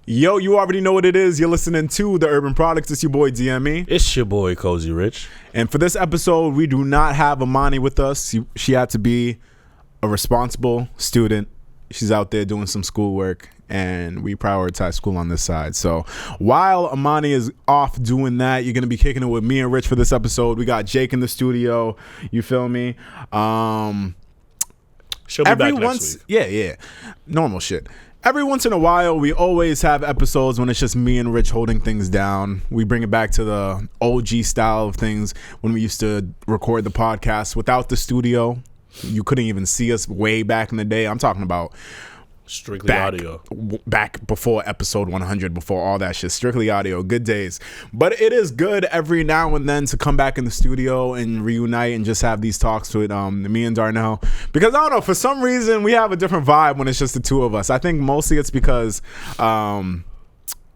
Yo, you already know what it is. You're listening to The Urban Products. It's your boy DME. It's your boy Cozy Rich. And for this episode, we do not have Imani with us. She had to be a responsible student. She's out there doing some schoolwork, and we prioritize school on this side. So while Imani is off doing that, you're going to be kicking it with me and Rich for this episode. We got Jake in the studio. You feel me? She'll be back next week. Yeah. Normal shit. Every once in a while, we always have episodes when it's just me and Rich holding things down. We bring it back to the OG style of things when we used to record the podcast without the studio. You couldn't even see us way back in the day. I'm talking about strictly audio. Back before episode 100, before all that shit. Strictly audio. Good days. But it is good every now and then to come back in the studio and reunite and just have these talks with me and Darnell. Because I don't know, for some reason we have a different vibe when it's just the two of us. I think mostly it's because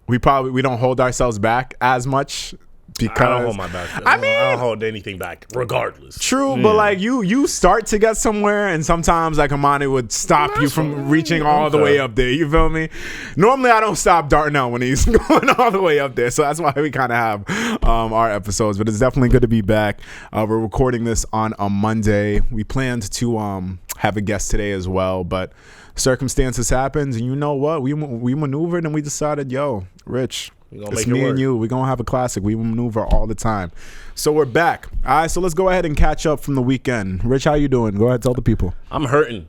we don't hold ourselves back as much. Because I don't hold my back. I don't hold anything back, regardless. True, but like you start to get somewhere, and sometimes like Imani would stop you from reaching all the way up there. You feel me? Normally, I don't stop Darnell when he's going all the way up there, so that's why we kind of have our episodes. But it's definitely good to be back. We're recording this on a Monday. We planned to have a guest today as well, but circumstances happened, and you know what? We maneuvered, and we decided, yo, Rich. It's me and you. We're going to have a classic. We maneuver all the time. So we're back. All right, so let's go ahead and catch up from the weekend. Rich, how you doing? Go ahead, tell the people. I'm hurting.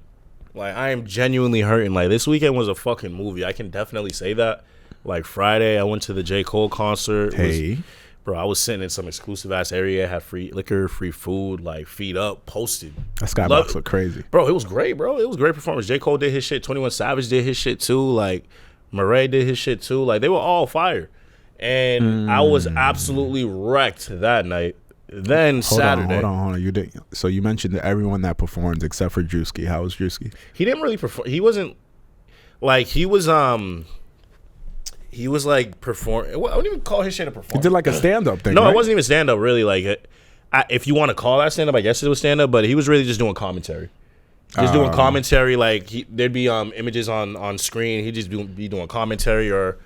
Like, I am genuinely hurting. Like, this weekend was a fucking movie. I can definitely say that. Like, Friday, I went to the J. Cole concert. Bro, I was sitting in some exclusive-ass area, had free liquor, free food, like, feet up, posted. That skybox looked crazy. Bro, it was great, bro. It was a great performance. J. Cole did his shit. 21 Savage did his shit, too. Like, Murray did his shit too. Like, they were all fire. And I was absolutely wrecked that night. Then Saturday. Hold on. You did. So you mentioned that everyone that performed except for Drewski. How was Drewski? He didn't really perform. He wasn't like he was like perform. I wouldn't even call his shit a performance. He did like a stand up thing. No, right? It wasn't even stand up. Really, like if you want to call that stand up, I guess it was stand up. But he was really just doing commentary. Doing commentary, like there'd be images on screen. He'd just be doing commentary or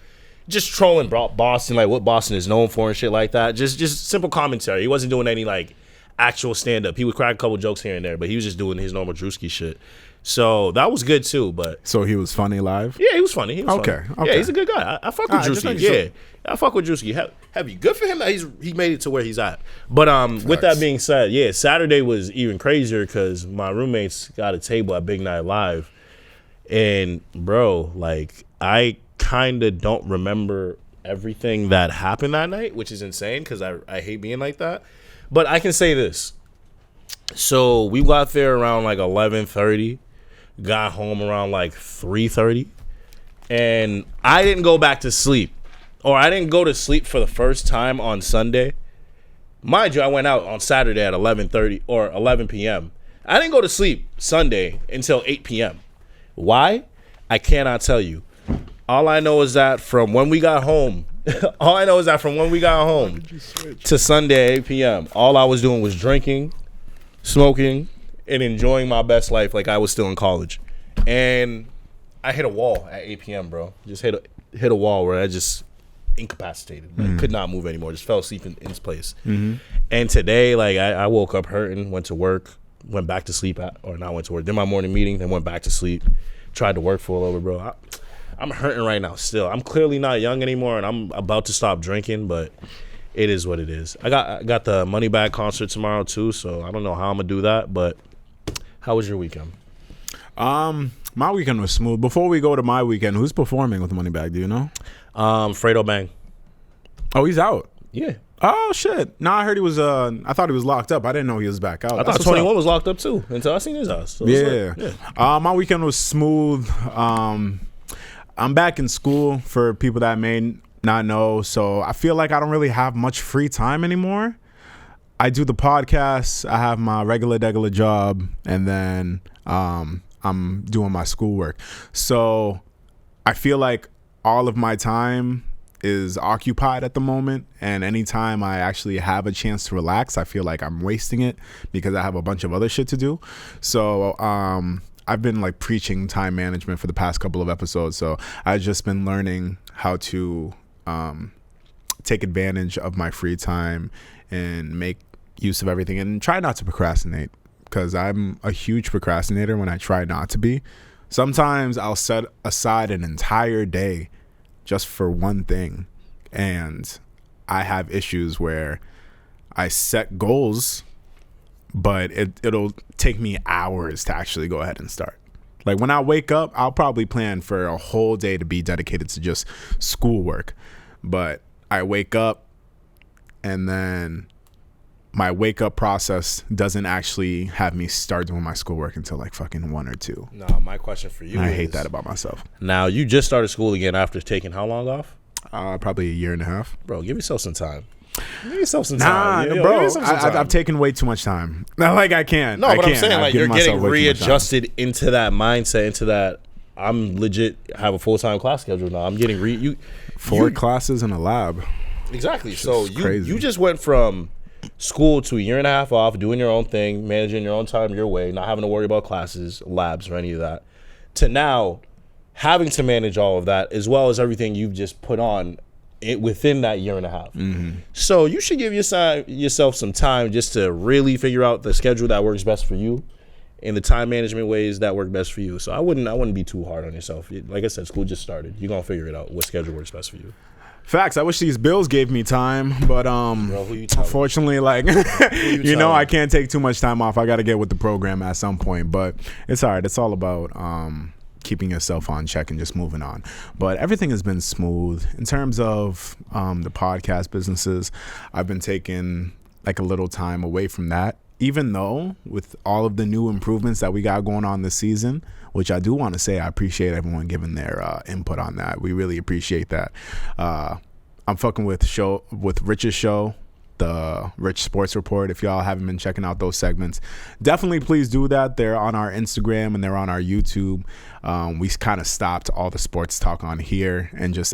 just trolling Boston, like what Boston is known for and shit like that. Just simple commentary. He wasn't doing any like actual stand up. He would crack a couple jokes here and there, but he was just doing his normal Drewski shit. So that was good too. But so he was funny live. Yeah, he was funny. Okay. Yeah, he's a good guy. I fuck with Drewski. Yeah, I fuck with Drewski. Heavy. Good for him that he made it to where he's at. But with that being said, yeah, Saturday was even crazier because my roommates got a table at Big Night Live, and bro, like I kind of don't remember everything that happened that night, which is insane because I hate being like that. But I can say this. So we got there around like 11:30. Got home around like 3:30, and I didn't go back to sleep, or I didn't go to sleep for the first time on Sunday. Mind you, I went out on Saturday at 11:30 or 11 p.m. I didn't go to sleep Sunday until 8 p.m. Why? I cannot tell you. All I know is that from when we got home, to Sunday at 8 p.m., all I was doing was drinking, smoking, and enjoying my best life like I was still in college. And I hit a wall at 8 p.m., bro. Just hit a wall where I just incapacitated. Like, could not move anymore. Just fell asleep in its place. Mm-hmm. And today, like, I woke up hurting, went to work, went back to sleep, did my morning meeting, then went back to sleep, tried to work for a little bit, bro. I'm hurting right now still. I'm clearly not young anymore, and I'm about to stop drinking, but it is what it is. I got the Moneybagg concert tomorrow, too, so I don't know how I'm going to do that, but how was your weekend? My weekend was smooth. Before we go to my weekend, who's performing with Moneybagg? Do you know? Fredo Bang. Oh, he's out? Yeah. Oh, shit. No, I heard he was, I thought he was locked up. I didn't know he was back out. I thought 21 was locked up, too, until I seen his house. So yeah. My weekend was smooth. I'm back in school for people that may not know, so I feel like I don't really have much free time anymore. I do the podcast, I have my regular job, and then I'm doing my schoolwork. So I feel like all of my time is occupied at the moment, and anytime I actually have a chance to relax, I feel like I'm wasting it because I have a bunch of other shit to do. So I've been like preaching time management for the past couple of episodes, so I've just been learning how to take advantage of my free time and make use of everything and try not to procrastinate, because I'm a huge procrastinator when I try not to be. Sometimes I'll set aside an entire day just for one thing, and I have issues where I set goals, but it'll take me hours to actually go ahead and start. Like when I wake up, I'll probably plan for a whole day to be dedicated to just schoolwork, but I wake up and then my wake up process doesn't actually have me start doing my schoolwork until like fucking 1 or 2. No, my question for you I hate that about myself. Now, you just started school again after taking how long off? Probably 1.5 years. Bro, give yourself some time. Give yourself some time. Bro, I've taken way too much time. Not like I can't. No, but I'm saying like you're getting readjusted into that mindset, into that I'm legit have a full-time class schedule now. I'm getting 4 classes in a lab. Exactly. So you just went from school to 1.5 years off, doing your own thing, managing your own time your way, not having to worry about classes, labs, or any of that, to now having to manage all of that as well as everything you've just put on within that 1.5 years. Mm-hmm. So you should give yourself some time just to really figure out the schedule that works best for you and the time management ways that work best for you. So I wouldn't be too hard on yourself. Like I said, school just started. You're going to figure it out, what schedule works best for you. Facts. I wish these bills gave me time, but unfortunately, like I can't take too much time off. I got to get with the program at some point, but it's all right. It's all about keeping yourself on check and just moving on. But everything has been smooth in terms of the podcast businesses. I've been taking like a little time away from that, even though with all of the new improvements that we got going on this season, which I do want to say I appreciate everyone giving their input on that. We really appreciate that. I'm fucking with Rich's show, the Rich Sports Report. If y'all haven't been checking out those segments, definitely please do that. They're on our Instagram and they're on our YouTube. We kind of stopped all the sports talk on here and just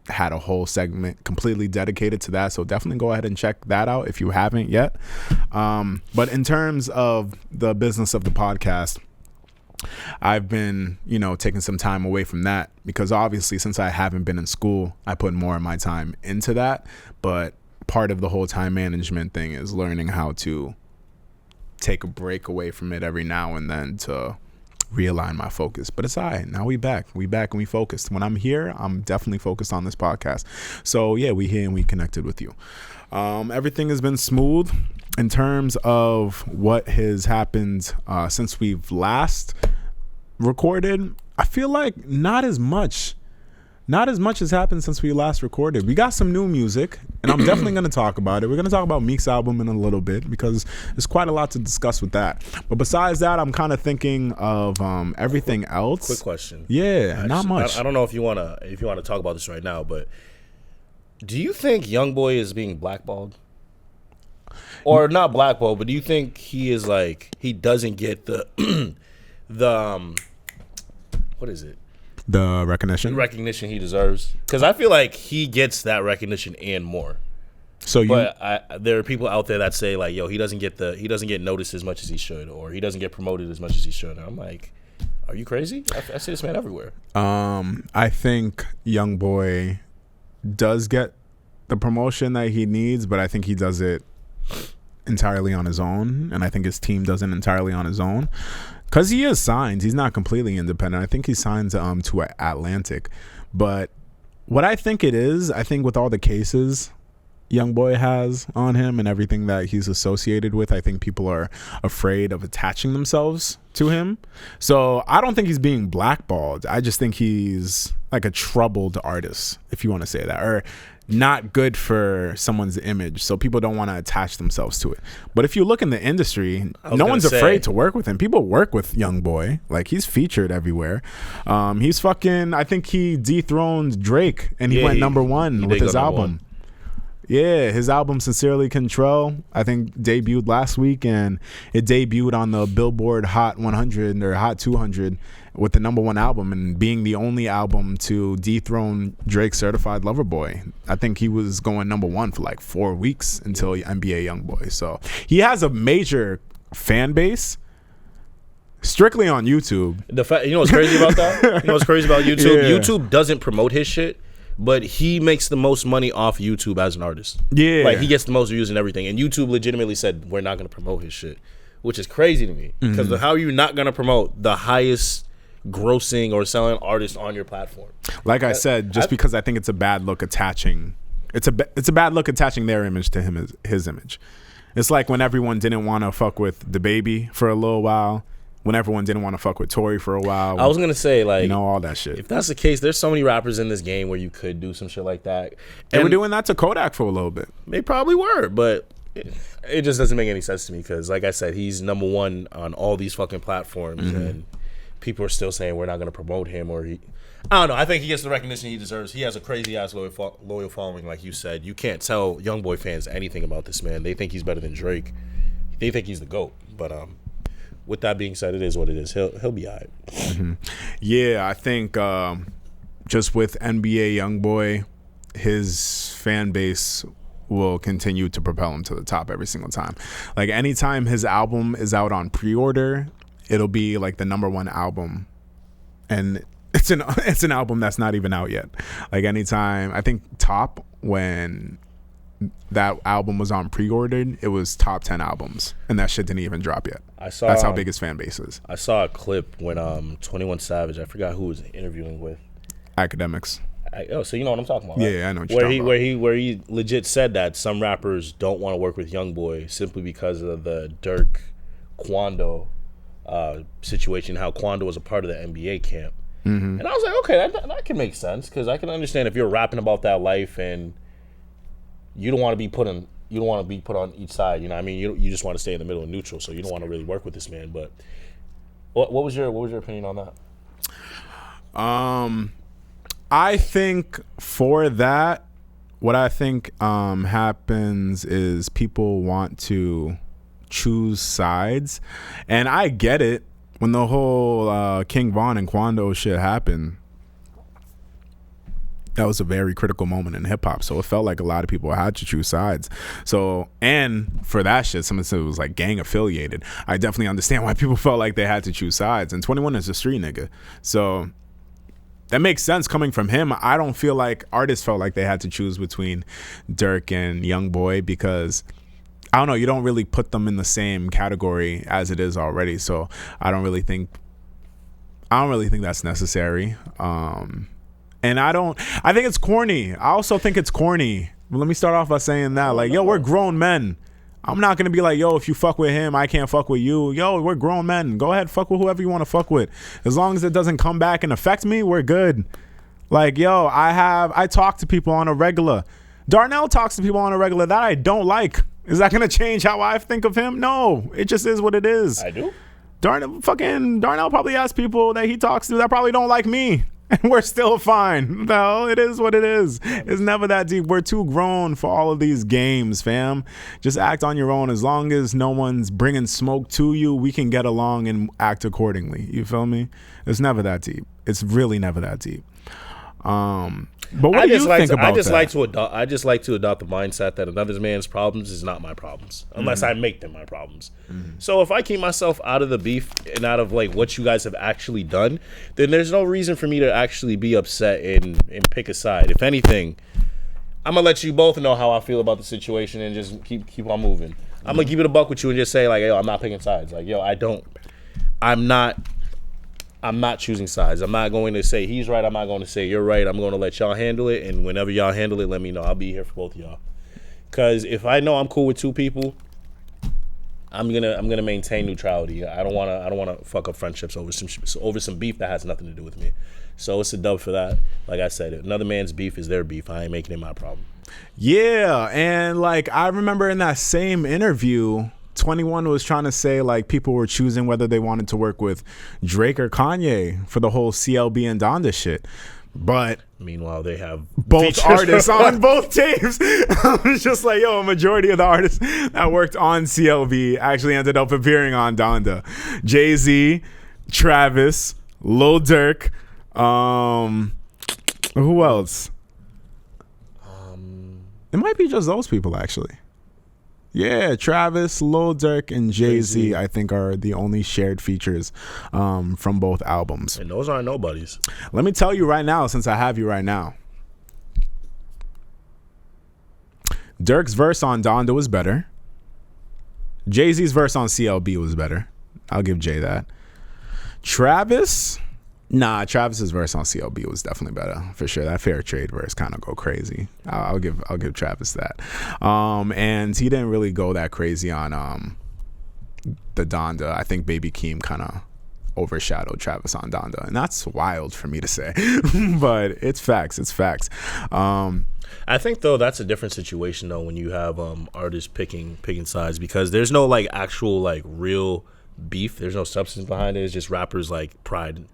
had a whole segment completely dedicated to that. So definitely go ahead and check that out if you haven't yet. But in terms of the business of the podcast, I've been, taking some time away from that because obviously since I haven't been in school, I put more of my time into that. But part of the whole time management thing is learning how to take a break away from it every now and then to realign my focus. But it's all right. Now we back and we focused. When I'm here, I'm definitely focused on this podcast. So yeah, we here and we connected with you. Everything has been smooth in terms of what has happened since we've last recorded. I feel like not as much has happened since we last recorded. We got some new music, and I'm definitely going to talk about it. We're going to talk about Meek's album in a little bit because there's quite a lot to discuss with that. But besides that, I'm kind of thinking of everything else. Quick question. Yeah, not much. I don't know if you want to talk about this right now, but do you think YoungBoy is being blackballed? Or not blackballed, but do you think he is like he doesn't get the what is it? The recognition? The recognition he deserves. Because I feel like he gets that recognition and more. But there are people out there that say like, yo, he doesn't get noticed as much as he should, or he doesn't get promoted as much as he should. And I'm like, are you crazy? I see this man everywhere. I think YoungBoy does get the promotion that he needs, but I think he does it entirely on his own, and I think his team does it entirely on his own because he is signed. He's not completely independent. I think he's signed to Atlantic, but what I think it is, I think with all the cases YoungBoy has on him and everything that he's associated with, I think people are afraid of attaching themselves to him. So I don't think he's being blackballed. I just think he's like a troubled artist, if you want to say that, or not good for someone's image, so people don't want to attach themselves to it. But if you look in the industry, no one's afraid to work with him. People work with YoungBoy. Like, he's featured everywhere. He's fucking, I think he dethroned Drake, and he went number one with his album. Yeah, his album Sincerely Control, I think debuted last week, and it debuted on the Billboard Hot 100 or Hot 200 with the number one album, and being the only album to dethrone Drake's Certified Lover Boy. I think he was going number one for like 4 weeks until NBA YoungBoy. So he has a major fan base strictly on YouTube. You know what's crazy about that? You know what's crazy about YouTube? Yeah. YouTube doesn't promote his shit, but he makes the most money off YouTube as an artist. Yeah. Like, he gets the most views and everything. And YouTube legitimately said, we're not going to promote his shit, which is crazy to me. Because how are you not going to promote the highest grossing or selling artist on your platform? Like I said, just because I think it's a bad look attaching, it's a bad look attaching their image to his image. It's like when everyone didn't want to fuck with DaBaby for a little while, when everyone didn't want to fuck with Tory for a while. I was gonna say, like, you know, all that shit. If that's the case, there's so many rappers in this game where you could do some shit like that. They were doing that to Kodak for a little bit. They probably were, but it just doesn't make any sense to me because, like I said, he's number one on all these fucking platforms, and people are still saying we're not gonna promote him or he. I don't know. I think he gets the recognition he deserves. He has a crazy ass loyal following, like you said. You can't tell YoungBoy fans anything about this man. They think he's better than Drake. They think he's the GOAT. But with that being said, it is what it is. He'll be all right. Yeah, I think just with NBA YoungBoy, his fan base will continue to propel him to the top every single time. Like, anytime his album is out on pre-order, it'll be like the #1 album, and it's an album that's not even out yet. Like, anytime, I think Top, when that album was on pre-ordered, it was top 10 albums, and that shit didn't even drop yet. That's how big his fan base is. I saw a clip when 21 Savage, I forgot who was interviewing with. Academics. So you know what I'm talking about, right? Yeah, I know what you're talking about. Where he legit said that some rappers don't want to work with YoungBoy simply because of the Dirk Quando situation, how Quando was a part of the NBA camp. And I was like, okay, that can make sense, because I can understand if you're rapping about that life and you don't want to be put on each side. You know what I mean? You just want to stay in the middle and neutral, so you don't want to really work with this man. But what was your opinion on that? I think for that, what I think happens is people want to choose sides, and I get it. When the whole King Von and Quando shit happened, that was a very critical moment in hip hop. So it felt like a lot of people had to choose sides. So, and for that shit, someone said it was like gang affiliated. I definitely understand why people felt like they had to choose sides. And 21 is a street nigga. So that makes sense coming from him. I don't feel like artists felt like they had to choose between Dirk and YoungBoy, because I don't know, you don't really put them in the same category as it is already. So I don't really think that's necessary. And I think it's corny. I also think it's corny. Let me start off by saying that, like, yo, we're grown men. I'm not gonna be like, yo, if you fuck with him, I can't fuck with you. Yo, we're grown men. Go ahead, fuck with whoever you want to fuck with. As long as it doesn't come back and affect me, we're good. Like, yo, I talk to people on a regular. Darnell talks to people on a regular that I don't like. Is that gonna change how I think of him? No, it just is what it is. I do. Darnell probably has people that he talks to that probably don't like me, and we're still fine. No, it is what it is. It's never that deep. We're too grown for all of these games, fam. Just act on your own. As long as no one's bringing smoke to you, we can get along and act accordingly. You feel me? It's never that deep. It's really never that deep. But what do you think about that? I just like to adopt the mindset that another man's problems is not my problems, unless I make them my problems. So if I keep myself out of the beef and out of like what you guys have actually done, then there's no reason for me to actually be upset and pick a side. If anything, I'm gonna let you both know how I feel about the situation and just keep on moving. I'm gonna keep it a buck with you and just say, like, yo, I'm not picking sides. Like, yo, I'm not choosing sides. I'm not going to say he's right. I'm not going to say you're right. I'm going to let y'all handle it, and whenever y'all handle it, let me know. I'll be here for both of y'all. Because if I know I'm cool with two people, I'm gonna maintain neutrality. I don't wanna fuck up friendships over some beef that has nothing to do with me. So it's a dub for that. Like I said, another man's beef is their beef. I ain't making it my problem. Yeah, and like I remember in that same interview, 21 was trying to say like people were choosing whether they wanted to work with Drake or Kanye for the whole CLB and Donda shit. But meanwhile, they have both artists on both tapes. It's just like, yo, a majority of the artists that worked on CLB actually ended up appearing on Donda. Jay-Z, Travis, Lil Durk, who else? It might be just those people, actually. Yeah, Travis, Lil Durk, and Jay-Z, I think, are the only shared features from both albums. And those aren't nobodies. Let me tell you right now, since I have you right now, Dirk's verse on Donda was better. Jay-Z's verse on CLB was better. I'll give Jay that. Travis's verse on CLB was definitely better for sure. That Fair Trade verse kind of go crazy. I'll give Travis that. And he didn't really go that crazy on the Donda. I think Baby Keem kind of overshadowed Travis on Donda, and that's wild for me to say, but it's facts. I think though that's a different situation though when you have artists picking sides, because there's no like actual like real beef. There's no substance behind it. It's just rappers like pride.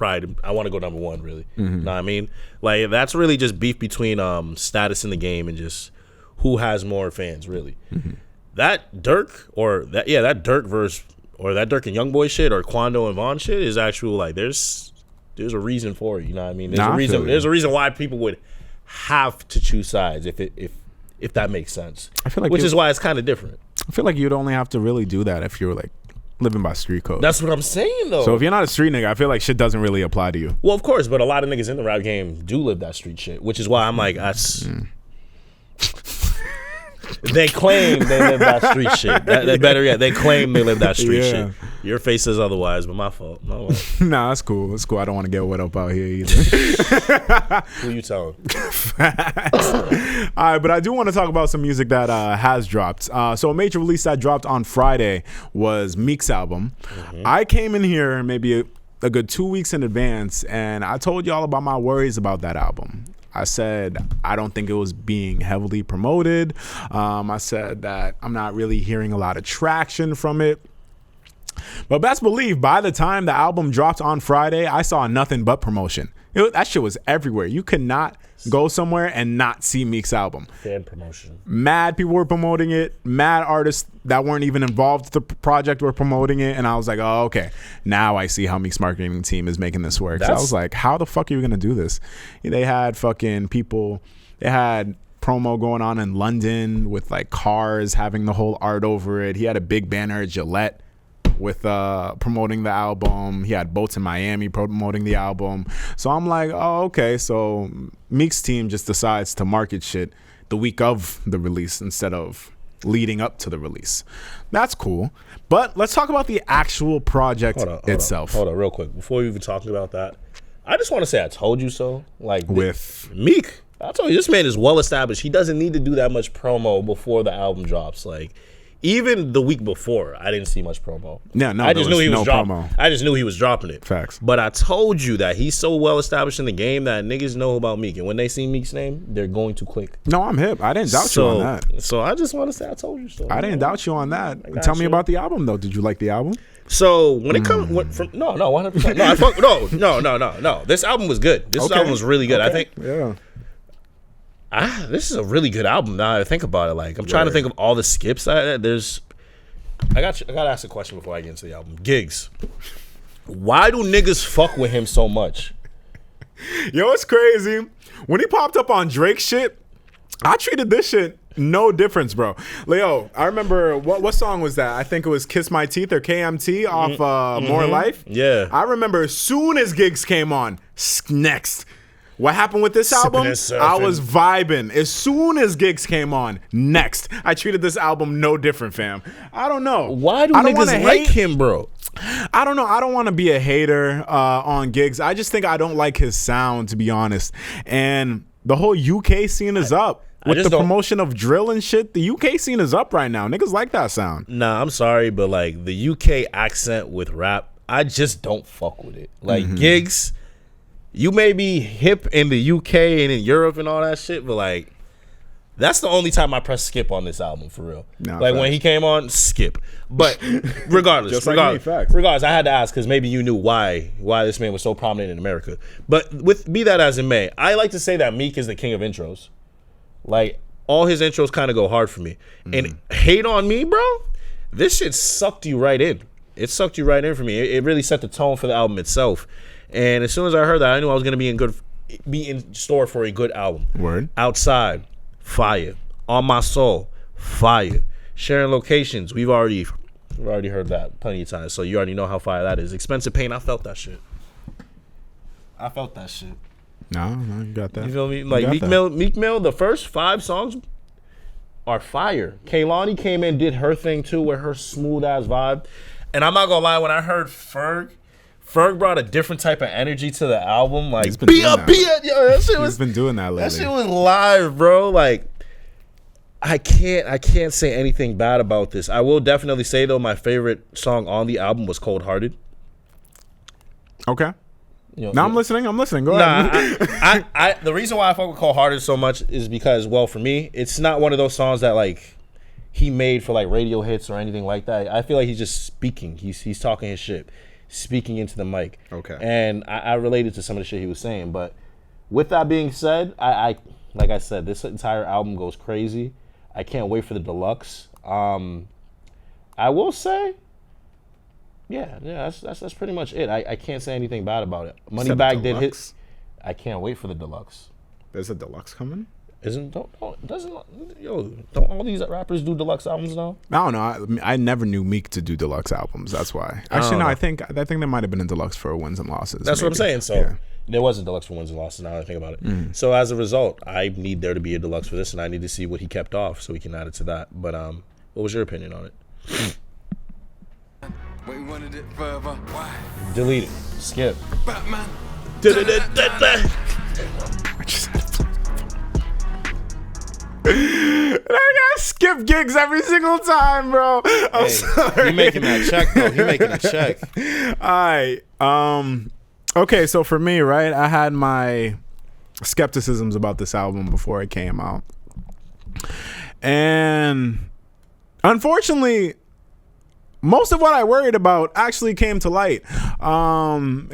I want to go number one, really. Mm-hmm. Know what I mean? Like that's really just beef between status in the game and just who has more fans, really. Mm-hmm. That Dirk verse, or that Dirk and YoungBoy shit, or Quando and Vaughn shit is actual like there's a reason for it. You know what I mean? There's a reason why people would have to choose sides if that makes sense. I feel like which is why it's kind of different. I feel like you'd only have to really do that if you were like living by street code. That's what I'm saying though. So if you're not a street nigga, I feel like shit doesn't really apply to you. Well, of course, but a lot of niggas in the rap game do live that street shit, which is why I'm like, that's. They claim they live that street shit. Better yet, they claim they live that street shit. Your face says otherwise, but my fault. No. Nah, that's cool. It's cool. I don't want to get wet up out here either. Who you telling? All right, but I do want to talk about some music that has dropped. So a major release that dropped on Friday was Meek's album. Mm-hmm. I came in here maybe a good 2 weeks in advance, and I told y'all about my worries about that album. I said I don't think it was being heavily promoted. I said that I'm not really hearing a lot of traction from it. But best believe, by the time the album dropped on Friday, I saw nothing but promotion. That shit was everywhere. You could not go somewhere and not see Meek's album. Fan promotion. Mad people were promoting it. Mad artists that weren't even involved with the project were promoting it. And I was like, oh, okay. Now I see how Meek's marketing team is making this work. So I was like, how the fuck are you going to do this? They had fucking people. They had promo going on in London with like cars having the whole art over it. He had a big banner at Gillette with promoting the album. He had boats in Miami promoting the album. So I'm like, oh, okay. So Meek's team just decides to market shit the week of the release instead of leading up to the release. That's cool. But let's talk about the actual project itself. Hold on, real quick. Before we even talk about that, I just want to say I told you so. Like with Meek, I told you, this man is well established. He doesn't need to do that much promo before the album drops. Like, even the week before, I didn't see much promo. Yeah, no, I just knew he was dropping. Promo. I just knew he was dropping it. Facts. But I told you that he's so well established in the game that niggas know about Meek, and when they see Meek's name, they're going to click. No, I'm hip. I didn't doubt you on that. So I just want to say I told you so. I didn't doubt you on that. Tell me about the album though. Did you like the album? So when it comes from 100%. No. This album was good. This album was really good. Okay. I think. This is a really good album. Now that I think about it, like I'm trying to think of all the skips. There's. I got to ask a question before I get into the album. Gigs. Why do niggas fuck with him so much? Yo, it's crazy. When he popped up on Drake shit, I treated this shit no difference, bro. Leo, I remember what song was that? I think it was Kiss My Teeth or KMT off More Life. Yeah. I remember as soon as Gigs came on, next. What happened with this album? I was vibing. As soon as Gigs came on, next. I treated this album no different, fam. I don't know. Why do niggas like him, bro? I don't know. I don't want to be a hater on Gigs. I just think I don't like his sound, to be honest. And the whole UK scene is up. With the promotion of drill and shit, the UK scene is up right now. Niggas like that sound. Nah, I'm sorry, but like the UK accent with rap, I just don't fuck with it. Like Gigs, you may be hip in the UK and in Europe and all that shit, but like that's the only time I press skip on this album for real. Nah, like when he came on, skip. But regardless, regardless, I had to ask because maybe you knew why this man was so prominent in America. But be that as it may, I like to say that Meek is the king of intros. Like all his intros kind of go hard for me. And hate on me, bro. This shit sucked you right in. It sucked you right in for me. It really set the tone for the album itself. And as soon as I heard that, I knew I was gonna be in store for a good album. Word. Outside, fire. On My Soul, fire. Sharing locations, we've already heard that plenty of times, so you already know how fire that is. Expensive Pain, I felt that shit. No, you got that. You feel me? Like Meek Mill, the first 5 songs, are fire. Kehlani came in, did her thing too, with her smooth ass vibe. And I'm not gonna lie, when I heard Ferg brought a different type of energy to the album. Like, be up, yo, that shit was. He's been doing that lately. That shit was live, bro. Like, I can't say anything bad about this. I will definitely say though, my favorite song on the album was Cold Hearted. Okay. Now I'm listening. Go ahead. I the reason why I fuck with Cold Hearted so much is because, well, for me, it's not one of those songs that like he made for like radio hits or anything like that. I feel like he's just speaking. He's talking his shit, speaking into the mic. Okay. And I related to some of the shit he was saying. But with that being said, I like I said, this entire album goes crazy. I can't wait for the deluxe. I will say, yeah, that's pretty much it. I can't say anything bad about it. Moneybagg did hit. I can't wait for the deluxe. There's a deluxe coming? Don't all these rappers do deluxe albums now? I don't know. I never knew Meek to do deluxe albums. That's why. Actually, no. I think there might have been a deluxe for wins and losses. That's maybe. What I'm saying. So yeah. There was a deluxe for wins and losses. Now that I think about it. So as a result, I need there to be a deluxe for this, and I need to see what he kept off so we can add it to that. But what was your opinion on it? We wanted it forever. Why? Delete it. Skip. Batman. I gotta skip gigs every single time, bro. I'm sorry. You making that check, though. You making a check. All right. Okay, so for me, right, I had my skepticisms about this album before it came out. And unfortunately, most of what I worried about actually came to light.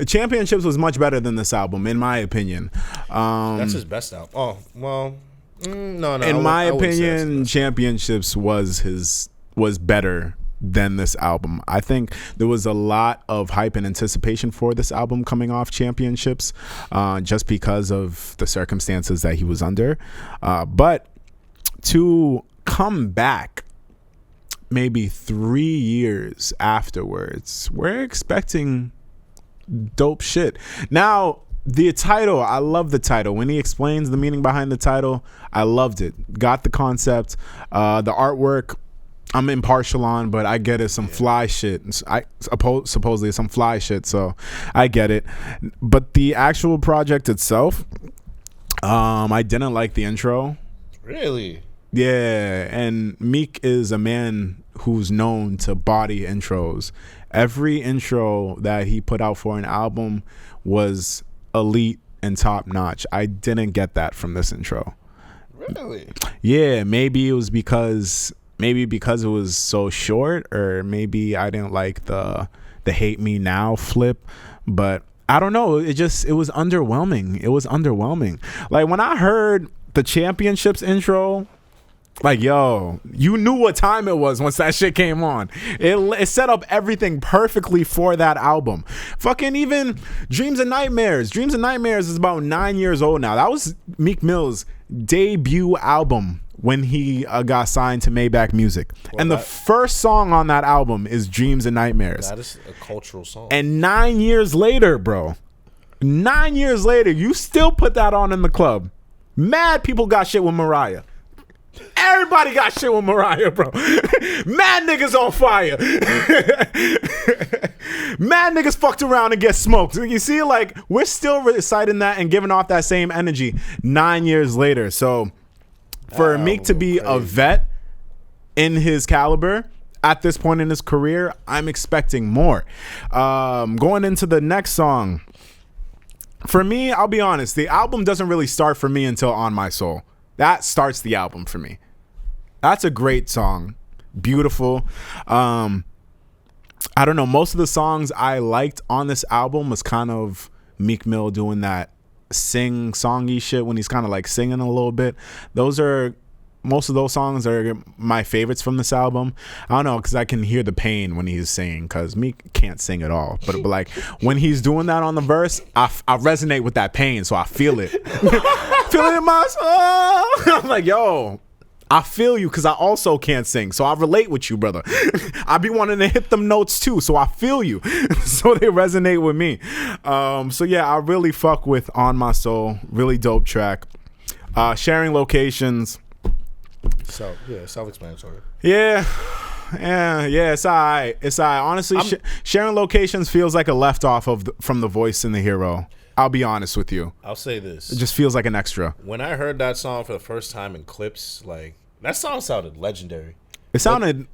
Championships was much better than this album, in my opinion. That's his best album. Oh, well, no. In my opinion, Championships was better than this album. I think there was a lot of hype and anticipation for this album coming off Championships, just because of the circumstances that he was under. But to come back maybe 3 years afterwards, we're expecting dope shit. Now, the title, I love the title. When he explains the meaning behind the title, I loved it. Got the concept. The artwork, I'm impartial on, but I get it. Some fly shit. Supposedly some fly shit, so I get it. But the actual project itself, I didn't like the intro. Really? Yeah, and Meek is a man who's known to body intros. Every intro that he put out for an album was elite and top notch. I didn't get that from this intro. Really? Yeah, maybe it was because it was so short, or maybe I didn't like the hate me now flip, but I don't know. It was underwhelming. It was underwhelming. Like when I heard the Championships intro, like, yo, you knew what time it was once that shit came on. It set up everything perfectly for that album. Fucking even Dreams and Nightmares. Dreams and Nightmares is about 9 years old now. That was Meek Mill's debut album when he got signed to Maybach Music. Well, and the first song on that album is Dreams and Nightmares. That is a cultural song. And 9 years later, bro, 9 years later, you still put that on in the club. Mad people got shit with Mariah. Everybody got shit with Mariah, bro. Mad niggas on fire. Mad niggas fucked around and get smoked. You see, like, we're still reciting that and giving off that same energy 9 years later. So for Meek to be a vet in his caliber at this point in his career, I'm expecting more. Going into the next song, for me, I'll be honest, the album doesn't really start for me until On My Soul. That starts the album for me. That's a great song. Beautiful. I don't know. Most of the songs I liked on this album was kind of Meek Mill doing that sing-songy shit when he's kind of like singing a little bit. Most of those songs are my favorites from this album. I don't know, because I can hear the pain when he's singing, because Meek can't sing at all. But like when he's doing that on the verse, I resonate with that pain, so I feel it. Feel it in my soul. I'm like, yo, I feel you, because I also can't sing, so I relate with you, brother. I be wanting to hit them notes too, so I feel you. So they resonate with me. So yeah, I really fuck with On My Soul. Really dope track. Sharing Locations. So yeah, self-explanatory. Yeah. It's alright. It's alright. Honestly, sharing locations feels like a left off from the voice in the hero. I'll be honest with you. I'll say this. It just feels like an extra. When I heard that song for the first time in clips, like that song sounded legendary. It sounded.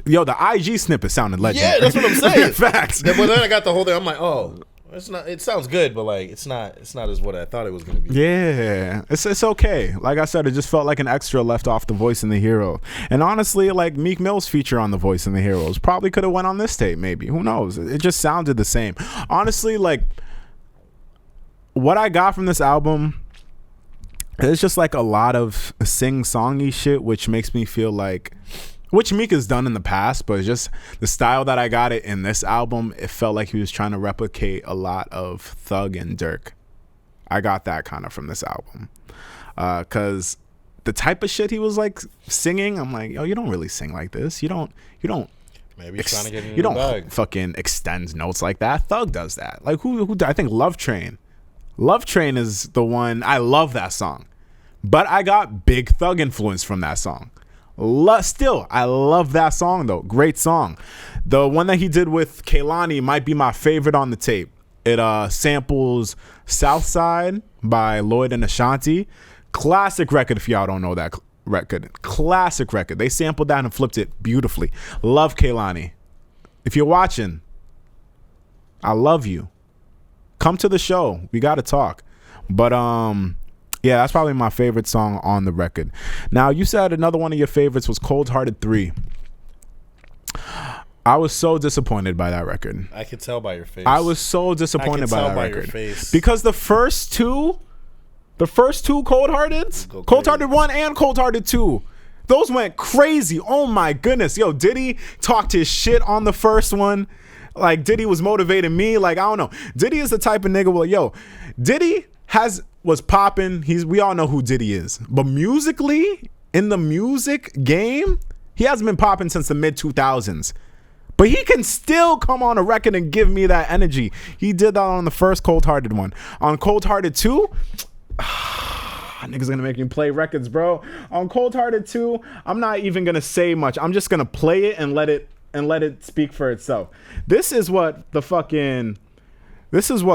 Yo, the IG snippet sounded legendary. Yeah, that's what I'm saying. Facts. But then I got the whole thing. I'm like, oh, it's not. It sounds good, but like, it's not as what I thought it was gonna be. Yeah, it's okay. Like I said, it just felt like an extra left off the voice in the hero. And honestly, like Meek Mill's feature on the voice in the heroes probably could have went on this tape. Maybe, who knows? It just sounded the same. Honestly, like what I got from this album. It's just like a lot of sing-songy shit, which makes me feel like. Which Meek has done in the past, but it's just the style that I got it in this album, it felt like he was trying to replicate a lot of Thug and Durk. I got that kind of from this album. Because the type of shit he was like singing, I'm like, yo, you don't really sing like this. You don't Maybe he's trying to get in you the don't bag. Fucking extend notes like that. Thug does that. Like who I think Love Train. Love Train is the one. I love that song. But I got big Thug influence from that song. Still, I love that song though. Great song. The one that he did with Kehlani might be my favorite on the tape. It samples Southside by Lloyd and Ashanti. Classic record if y'all don't know that record. Classic record. They sampled that and flipped it beautifully. Love Kehlani. If you're watching, I love you. Come to the show. We got to talk. But yeah, that's probably my favorite song on the record. Now, you said another one of your favorites was Cold Hearted 3. I was so disappointed by that record. I could tell by your face. I was so disappointed by that record. Your face. Because the first two Cold Hearteds, Cold Hearted 1 and Cold Hearted 2, those went crazy. Oh my goodness. Yo, Diddy talked his shit on the first one. Like, Diddy was motivating me. Like, I don't know. Diddy is the type of nigga, well, yo, Diddy was popping. We all know who Diddy is. But musically, in the music game, he hasn't been popping since the mid-2000s. But he can still come on a record and give me that energy. He did that on the first Cold Hearted one. On Cold Hearted 2, niggas gonna make me play records, bro. On Cold Hearted 2, I'm not even gonna say much. I'm just gonna play it and let it speak for itself. This is what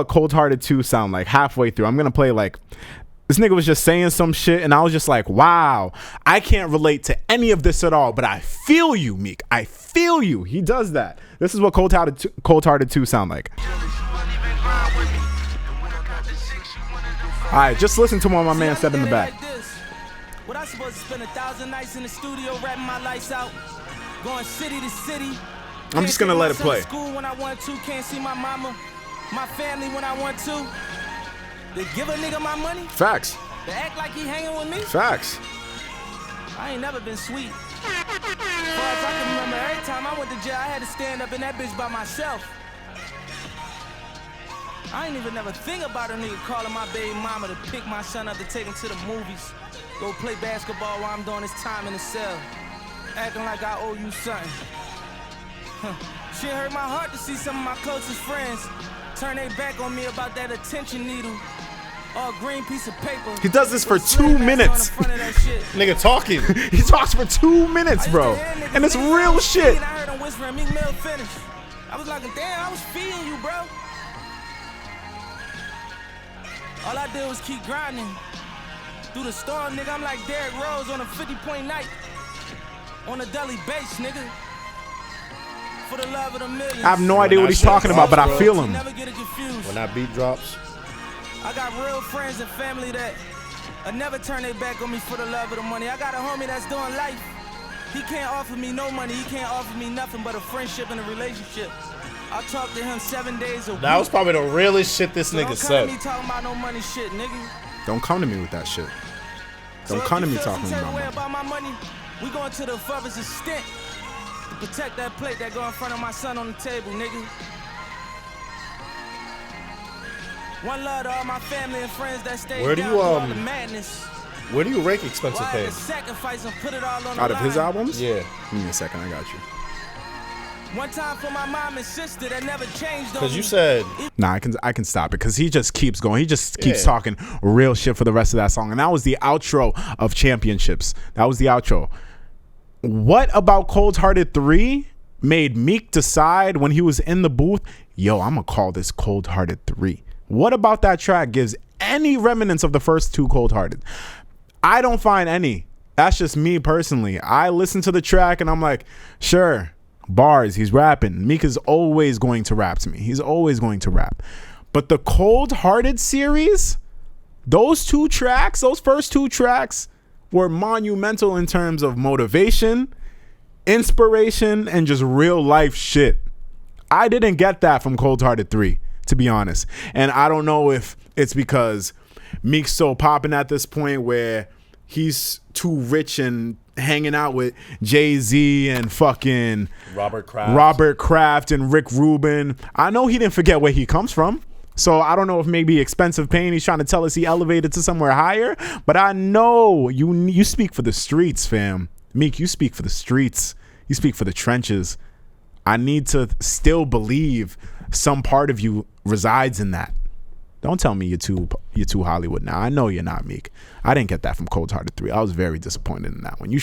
Cold Hearted 2 sound like halfway through. I'm gonna play like this nigga was just saying some shit and I was just like, wow, I can't relate to any of this at all, but I feel you, Meek. I feel you. He does that. This is what Cold Hearted 2 sound like. All right, just listen to what my man said in the back. What I supposed to spend 1,000 nights in the studio rapping my lights out, going city to city. I'm just gonna let it play. School when I want to, can't see my mama, my family when I want to. They give a nigga my money. Facts. They act like he hanging with me. Facts. I ain't never been sweet. As far as I can remember, every time I went to jail, I had to stand up in that bitch by myself. I ain't even never think about a nigga calling my baby mama to pick my son up to take him to the movies, go play basketball while I'm doing this time in the cell, acting like I owe you something. Shit hurt my heart to see some of my closest friends turn their back on me about that attention needle. Or a green piece of paper. He does this for 2 minutes. Nigga talking. He talks for 2 minutes, bro. And it's real shit. I heard him whispering, Meek Mill finish. I was like, damn, I was feeding you, bro. All I did was keep grinding. Through the storm, nigga, I'm like Derrick Rose on a 50-point night. On a deli base, nigga. For the love of the millions. I have no idea what he's talking about, but I feel him. Never get it confused. When that beat drops. I got real friends and family that never turn their back on me for the love of the money. I got a homie that's doing life. He can't offer me no money. He can't offer me nothing but a friendship and a relationship. I talk to him 7 days a week. That was probably the realest shit this nigga said. Don't come to me talking about no money shit, nigga. Don't come to me with that shit. Don't come to me talking about my money. We going to the furthest extent to protect that plate that go in front of my son on the table, nigga. One love to all my family and friends that stay down through all the madness. Where do you rank Expensive Pain? Sacrifice and put it all on out of his albums? Yeah. Give me a second, I got you. One time for my mom and sister that never changed. Because you said, nah, I can stop it because he just keeps going. He just keeps talking real shit for the rest of that song, and that was the outro of Championships. That was the outro. What about Cold Hearted 3 made Meek decide when he was in the booth, yo, I'm gonna call this Cold Hearted 3? What about that track gives any remnants of the first two Cold Hearted? I don't find any. That's just me personally. I listen to the track and I'm like, sure, bars, he's rapping. Meek is always going to rap to me. He's always going to rap. But the Cold Hearted series, those two tracks, those first two tracks were monumental in terms of motivation, inspiration, and just real life shit. I didn't get that from Cold Hearted 3, to be honest. And I don't know if it's because Meek's so popping at this point where he's too rich and hanging out with Jay-Z and fucking Robert Kraft and Rick Rubin. I know he didn't forget where he comes from. So I don't know if maybe Expensive Pain, he's trying to tell us he elevated to somewhere higher. But I know you speak for the streets, fam. Meek, you speak for the streets. You speak for the trenches. I need to still believe some part of you resides in that. Don't tell me you're too Hollywood now. I know you're not, Meek. I didn't get that from Cold Hearted 3. I was very disappointed in that one. You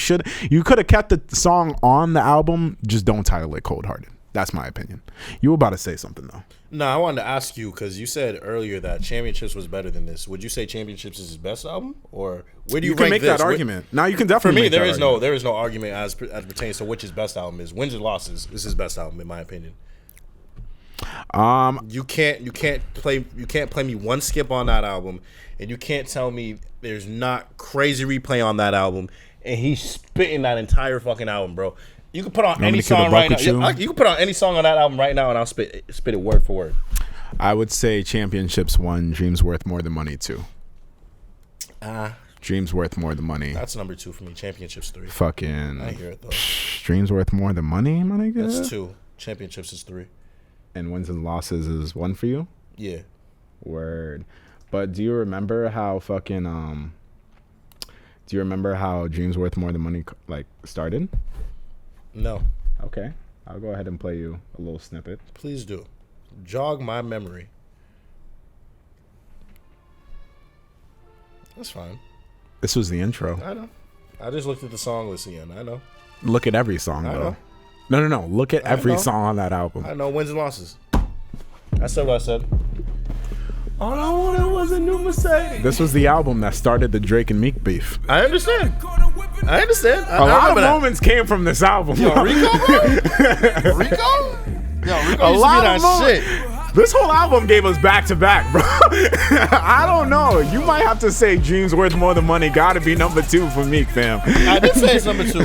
could have kept the song on the album, just don't title it Cold Hearted. That's my opinion. You were about to say something though. No, I wanted to ask you because you said earlier that Championships was better than this. Would you say Championships is his best album, or where do you rank can make this? that argument? Now you can definitely. For me, there is no argument as pertains to which his best album is. Wins and Losses is his best album in my opinion. You can't play me one skip on that album, and you can't tell me there's not crazy replay on that album, and he's spitting that entire fucking album, bro. You can put on any song right now. You can put on any song on that album right now, and I'll spit it word for word. I would say Championships 1, Dreams Worth More Than Money 2. Dreams Worth More Than Money. That's number 2 for me. Championships 3. Fucking. I hear it though. Dreams Worth More Than Money, my nigga. That's 2. Championships is 3. And Wins and Losses is 1 for you? Yeah. Word. But do you remember how fucking Do you remember how Dreams Worth More Than Money like started? No. Okay. I'll go ahead and play you a little snippet. Please do. Jog my memory. That's fine. This was the intro. I know. I just looked at the song list again. I know. Look at every song, though. No. Look at every song on that album. I know. Wins and Losses. I said what I said. All I wanted was a new Mercedes. This was the album that started the Drake and Meek beef. I understand. A lot of moments came from this album. Yo, Rico, bro? Rico? Yo, Rico used to be that shit. This whole album gave us back-to-back, bro. I don't know. You might have to say Dreams Worth More Than Money gotta be number 2 for Meek, fam. I did say it's number 2.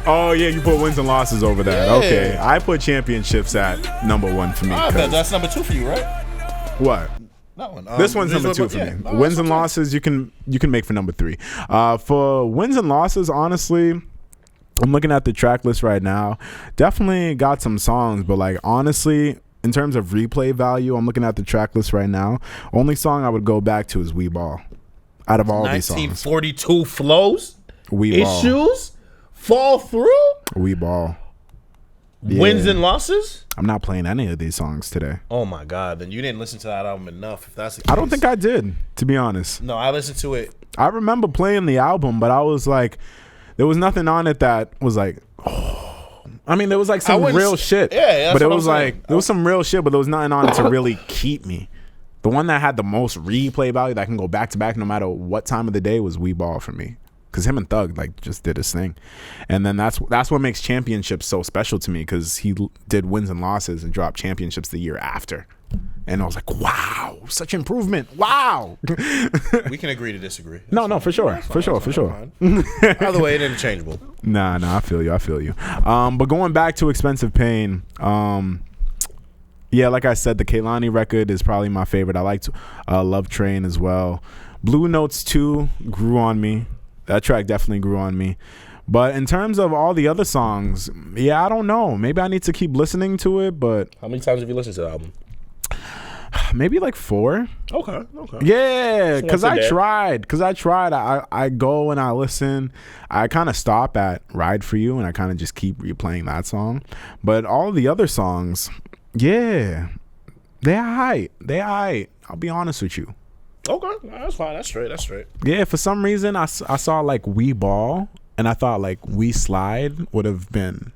Oh, yeah, you put Wins and Losses over that. Yeah. Okay, I put Championships at number 1 for me. That's number 2 for you, right? What? That one. This one's number 2 for me. Wins and Losses you can make for number 3. For Wins and Losses, honestly, I'm looking at the track list right now. Definitely got some songs, but like honestly, in terms of replay value, I'm looking at the track list right now. Only song I would go back to is We Ball. Out of all these songs, 1942 flows, We Ball, issues, fall through, We Ball. Yeah. Wins and Losses. I'm not playing any of these songs today. Oh my god, then you didn't listen to that album enough. If that's the case. I don't think I did, to be honest. No, I listened to it. I remember playing the album, but I was like, there was nothing on it that was like, oh. I mean, there was like some real shit. Yeah, but it was like there was some real shit, but there was nothing on it to really keep me. The one that had the most replay value that can go back to back no matter what time of the day was We Ball for me. Because him and Thug like just did his thing, and then that's what makes Championships so special to me, because he did Wins and Losses and dropped Championships the year after, and I was like, wow, such improvement, wow. We can agree to disagree. No, for sure. Either way, it interchangeable. Nah, I feel you. But going back to Expensive Pain, yeah, like I said, the Kehlani record is probably my favorite. I liked Love Train as well. Blue Notes 2 grew on me. That track definitely grew on me. But in terms of all the other songs, yeah, I don't know. Maybe I need to keep listening to it, but... How many times have you listened to the album? Maybe like 4. Okay. Yeah, because I tried. I go and I listen. I kind of stop at Ride For You and I kind of just keep replaying that song. But all the other songs, yeah, they're hype. I'll be honest with you. Okay, that's fine. That's straight. Yeah, for some reason I saw like We Ball and I thought like We Slide would have been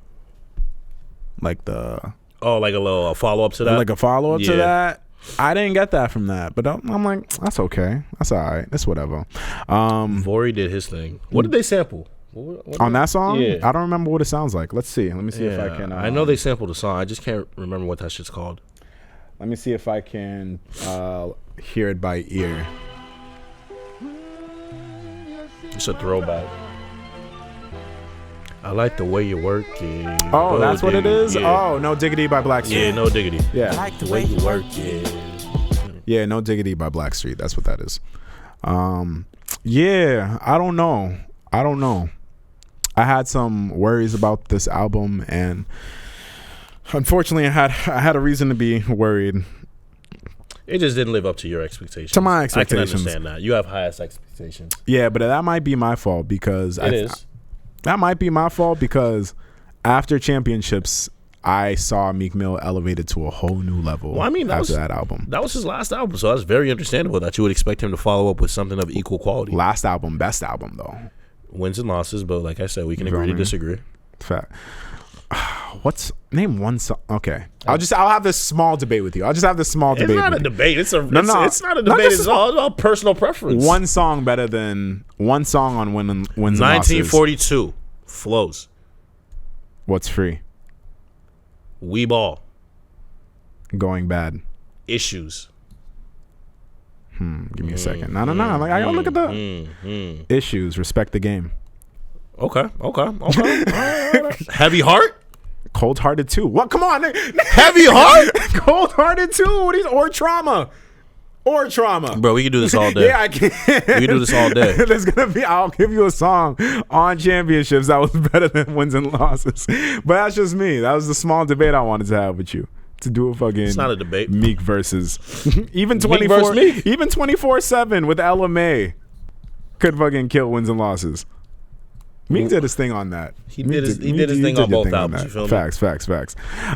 like the... Oh, like a little follow-up to that? Like a follow-up to that. I didn't get that from that, but I'm like, that's okay. That's all right. That's whatever. Vori did his thing. What did they sample? What on that song? Yeah. I don't remember what it sounds like. Let's see. Let me see if I can. I know they sampled the song. I just can't remember what that shit's called. Let me see if I can hear it by ear. It's a throwback. I like the way you work it. Oh, that's what it is? Yeah. Oh, No Diggity by Blackstreet. Yeah, No Diggity. Yeah. I like the way you work it. Yeah, No Diggity by Blackstreet. That's what that is. Yeah, I don't know. I had some worries about this album, and unfortunately, I had a reason to be worried. It just didn't live up to your expectations. To my expectations. I can understand that. You have highest expectations. Yeah, but that might be my fault because that might be my fault because after championships, I saw Meek Mill elevated to a whole new level. Well, I mean, that album. That was his last album, so that's very understandable that you would expect him to follow up with something of equal quality. Last album, best album though. Wins and losses, but like I said, we can agree to disagree. Fact. Name one song? Okay, I'll have this small debate with you. It's not a debate. It's not a debate. It's all about personal preference. One song better than one song on wins and losses. 1942 flows. What's free? We Ball. Going bad. Issues. Give me a second. No. Like I gotta look at the issues. Respect the game. Okay. Heavy Heart. Cold Hearted 2. What? Come on. Heavy Heart. Cold Hearted 2. What is or trauma? Bro, we can do this all day. Yeah, I can. We can do this all day. I'll give you a song on championships that was better than wins and losses. But that's just me. That was the small debate I wanted to have with you. To do a fucking... It's not a debate. Meek versus... even 24/7 with LMA could fucking kill wins and losses. Meek did his thing on that. He did his thing on both albums. You feel me? Facts.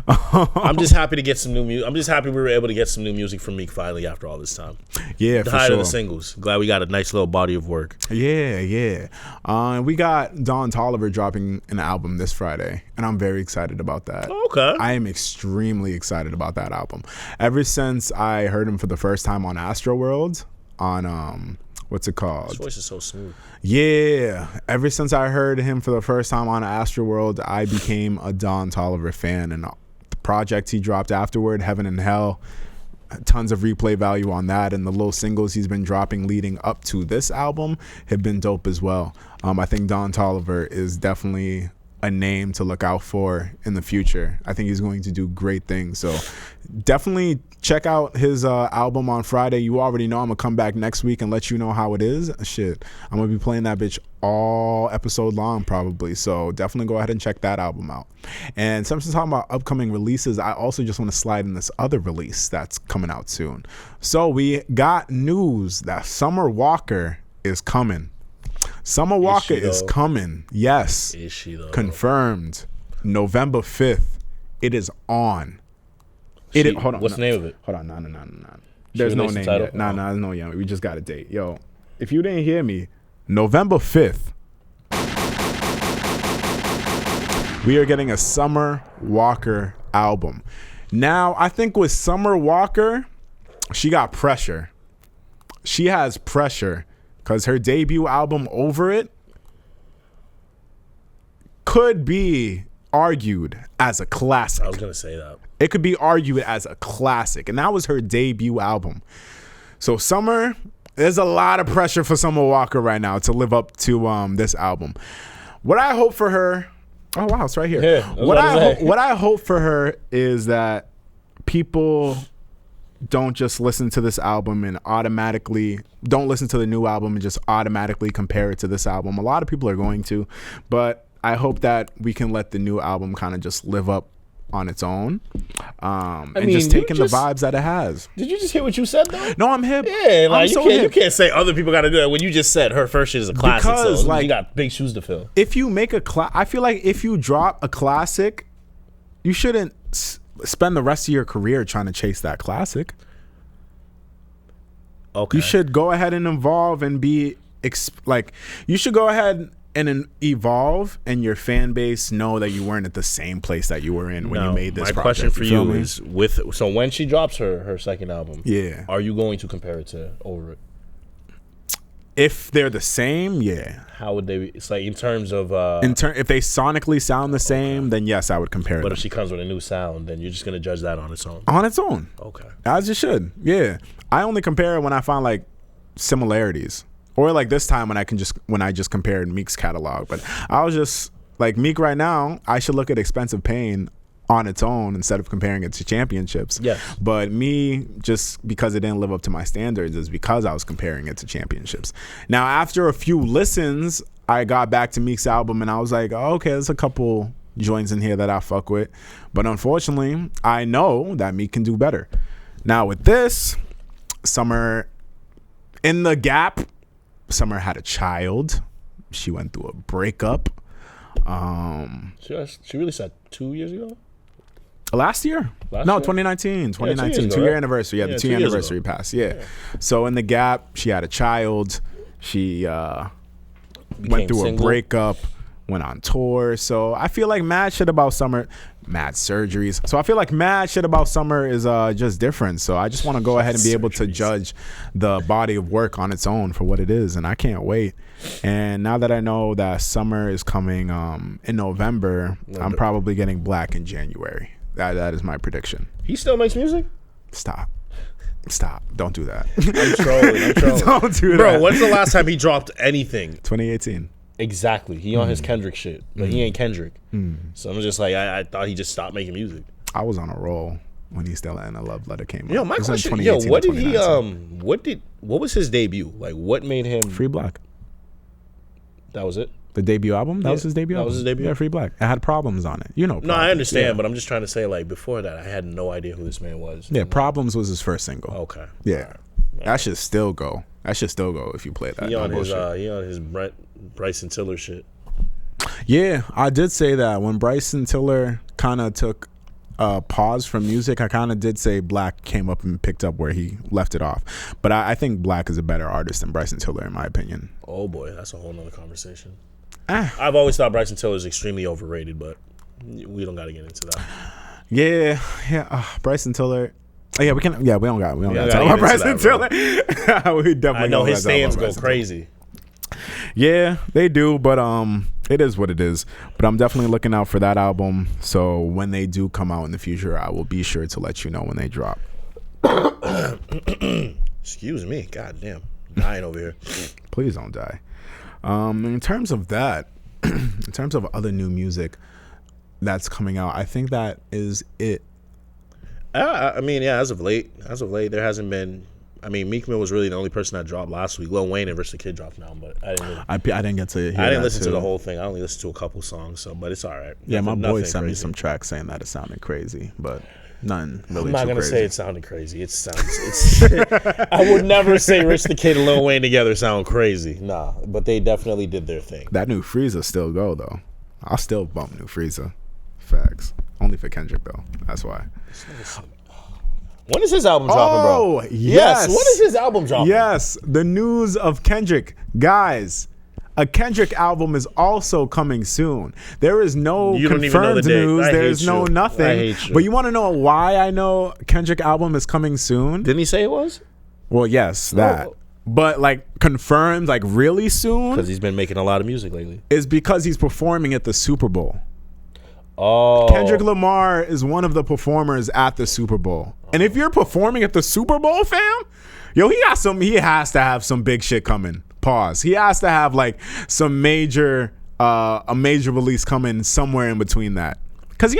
I'm just happy to get some new music. I'm just happy we were able to get some new music from Meek finally after all this time. Yeah, the for height sure. of the singles. Glad we got a nice little body of work. Yeah. We got Don Toliver dropping an album this Friday, and I'm very excited about that. Okay. I am extremely excited about that album. Ever since I heard him for the first time on Astroworld, on what's it called? His voice is so smooth. Yeah. Ever since I heard him for the first time on Astroworld, I became a Don Toliver fan. And the projects he dropped afterward, Heaven and Hell, tons of replay value on that. And the little singles he's been dropping leading up to this album have been dope as well. I think Don Toliver is definitely a name to look out for in the future. I think he's going to do great things. So definitely check out his album on Friday. You already know I'm going to come back next week and let you know how it is. Shit, I'm going to be playing that bitch all episode long probably. So definitely go ahead and check that album out. And since we're talking about upcoming releases, I also just want to slide in this other release that's coming out soon. So we got news that Summer Walker is coming. Summer Walker is coming. Yes. Is she though? Confirmed. November 5th. It is on. Hold on. What's the name of it? Hold on. No. There's no name yet. Nah, there's no name. We just got a date. Yo, if you didn't hear me, November 5th, we are getting a Summer Walker album. Now, I think with Summer Walker, she got pressure. She has pressure. Because her debut album, Over It, could be argued as a classic. I was going to say that. It could be argued as a classic. And that was her debut album. So Summer, there's a lot of pressure for Summer Walker right now to live up to this album. What I hope for her... Oh, wow, it's right here. Yeah, what I hope for her is that people... don't just listen to this album and don't listen to the new album and just automatically compare it to this album. A lot of people are going to, but I hope that we can let the new album kind of just live up on its own, and just taking the vibes that it has. Did you just hear what you said though? No, I'm hip. Yeah, like you can't say other people got to do that when you just said her first shit is a classic. Because so you got big shoes to fill. If you make I feel like if you drop a classic, you shouldn't spend the rest of your career trying to chase that classic. Okay. You should go ahead and evolve and be you should go ahead and evolve, and your fan base know that you weren't at the same place that you were in when you made this project. My question for you is so when she drops her second album, are you going to compare it to Over It? If they're the same, yeah. How would they be? It's like in terms of if they sonically sound the same, then yes, I would compare it. But if she comes with a new sound, then you're just gonna judge that on its own. On its own. Okay. As you should. Yeah. I only compare it when I find like similarities. Or like this time when I just compared Meek's catalog. But I was just like, Meek right now, I should look at Expensive Pain on its own instead of comparing it to Championships. Yes. But me, just because it didn't live up to my standards, is because I was comparing it to Championships. Now, after a few listens, I got back to Meek's album and I was like, oh, okay, there's a couple joints in here that I fuck with. But unfortunately, I know that Meek can do better. Now with this, Summer, in the gap, Summer had a child. She went through a breakup. She released that 2 years ago? Last year? No, 2019. 2019. 2 year anniversary. Yeah, the 2 year anniversary passed. Yeah. So in the gap, she had a child. She went through a breakup, went on tour. So I feel like mad shit about Summer. Mad surgeries. So I feel like mad shit about Summer is just different. So I just want to go ahead and be able to judge the body of work on its own for what it is, and I can't wait. And now that I know that Summer is coming in November, I'm probably getting Black in January. That is my prediction. He still makes music? Stop. Don't do that. I'm trolling. Don't do that. Bro, when's the last time he dropped anything? 2018. Exactly. He on his Kendrick shit, but he ain't Kendrick. So I'm just like, I thought he just stopped making music. I was on a roll when he still in a love letter came out. Yo, my question, what did he what was his debut? Like, what made him Free Black? That was it? The debut album? That was his debut album. That was his debut? Yeah, Free Black. It had Problems on it. You know Problems. No, I understand, but I'm just trying to say, like, before that, I had no idea who this man was. Yeah, Problems was his first single. Okay. Yeah. All right. That should still go. If you play that. He on his Bryson Tiller shit. Yeah, I did say that when Bryson Tiller kind of took a pause from music, I kind of did say Black came up and picked up where he left it off. But I think Black is a better artist than Bryson Tiller, in my opinion. Oh boy, that's a whole nother conversation. I've always thought Bryson Tiller is extremely overrated, but we don't got to get into that. Yeah. Bryson Tiller. We don't got to talk about Bryson Tiller. We definitely. I know his stands go crazy. Yeah, they do, but it is what it is. But I'm definitely looking out for that album. So when they do come out in the future, I will be sure to let you know when they drop. Excuse me, goddamn, dying over here. Please don't die. In terms of that, in terms of other new music that's coming out, I think that is it. I mean, yeah, as of late, there hasn't been. I mean, Meek Mill was really the only person that dropped last week. Lil Wayne and Rich the Kid dropped now, but I didn't get to hear I didn't listen to the whole thing. I only listened to a couple songs, but it's all right. Yeah, my boy sent me some tracks saying that it sounded crazy, but none really. I'm not gonna say it sounded crazy. It's I would never say Rich the Kid and Lil Wayne together sound crazy. Nah, but they definitely did their thing. That new Frieza still go though. I'll still bump new Frieza. Facts. Only for Kendrick though. That's why. When is his album dropping, bro? Oh, yes. When is his album dropping? Yes. The news of Kendrick. Guys, a Kendrick album is also coming soon. There is no confirmed news. There is no nothing. I hate you. But you want to know why I know Kendrick album is coming soon? Didn't he say it was? Well, yes, that. But like confirmed, like really soon? Because he's been making a lot of music lately. Is because he's performing at the Super Bowl. Oh. Kendrick Lamar is one of the performers at the Super Bowl. And if you're performing at the Super Bowl, fam, he has to have some big shit coming. Pause. He has to have like some a major release coming somewhere in between that. Because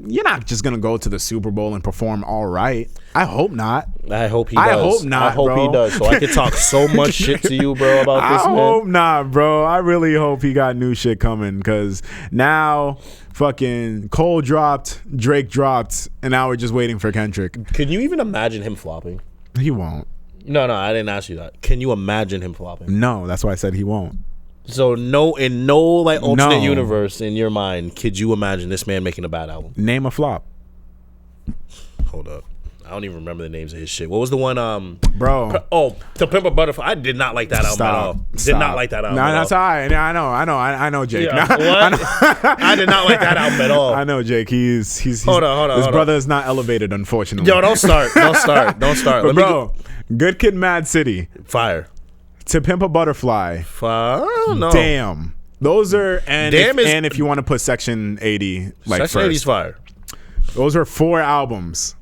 you're not just gonna go to the Super Bowl and perform all right. I hope not. I hope he does. I hope not. I hope bro. he does. So I can talk so much shit to you, bro, about this. I man. hope not, bro. I really hope he got new shit coming. Because now, fucking Cole dropped, Drake dropped, and now we're just waiting for Kendrick. Can you even imagine him flopping? He won't. No, I didn't ask you that. Can you imagine him flopping? No, that's why I said he won't. So in no like alternate universe in your mind, could you imagine this man making a bad album? Name a flop. Hold up. I don't even remember the names of his shit. What was the one bro? To Pimp a Butterfly. I did not like that album at all. Did not like that album. No, that's all right. I know Jake. Yeah, I did not like that album at all. I know Jake. He's hold on. His brother is not elevated, unfortunately. Yo, don't start. But bro, Good Kid, Mad City, fire. To Pimp a Butterfly, Fire. No. Damn. Those are and if you want to put Section 80 like Section 80's fire. Those are 4 albums.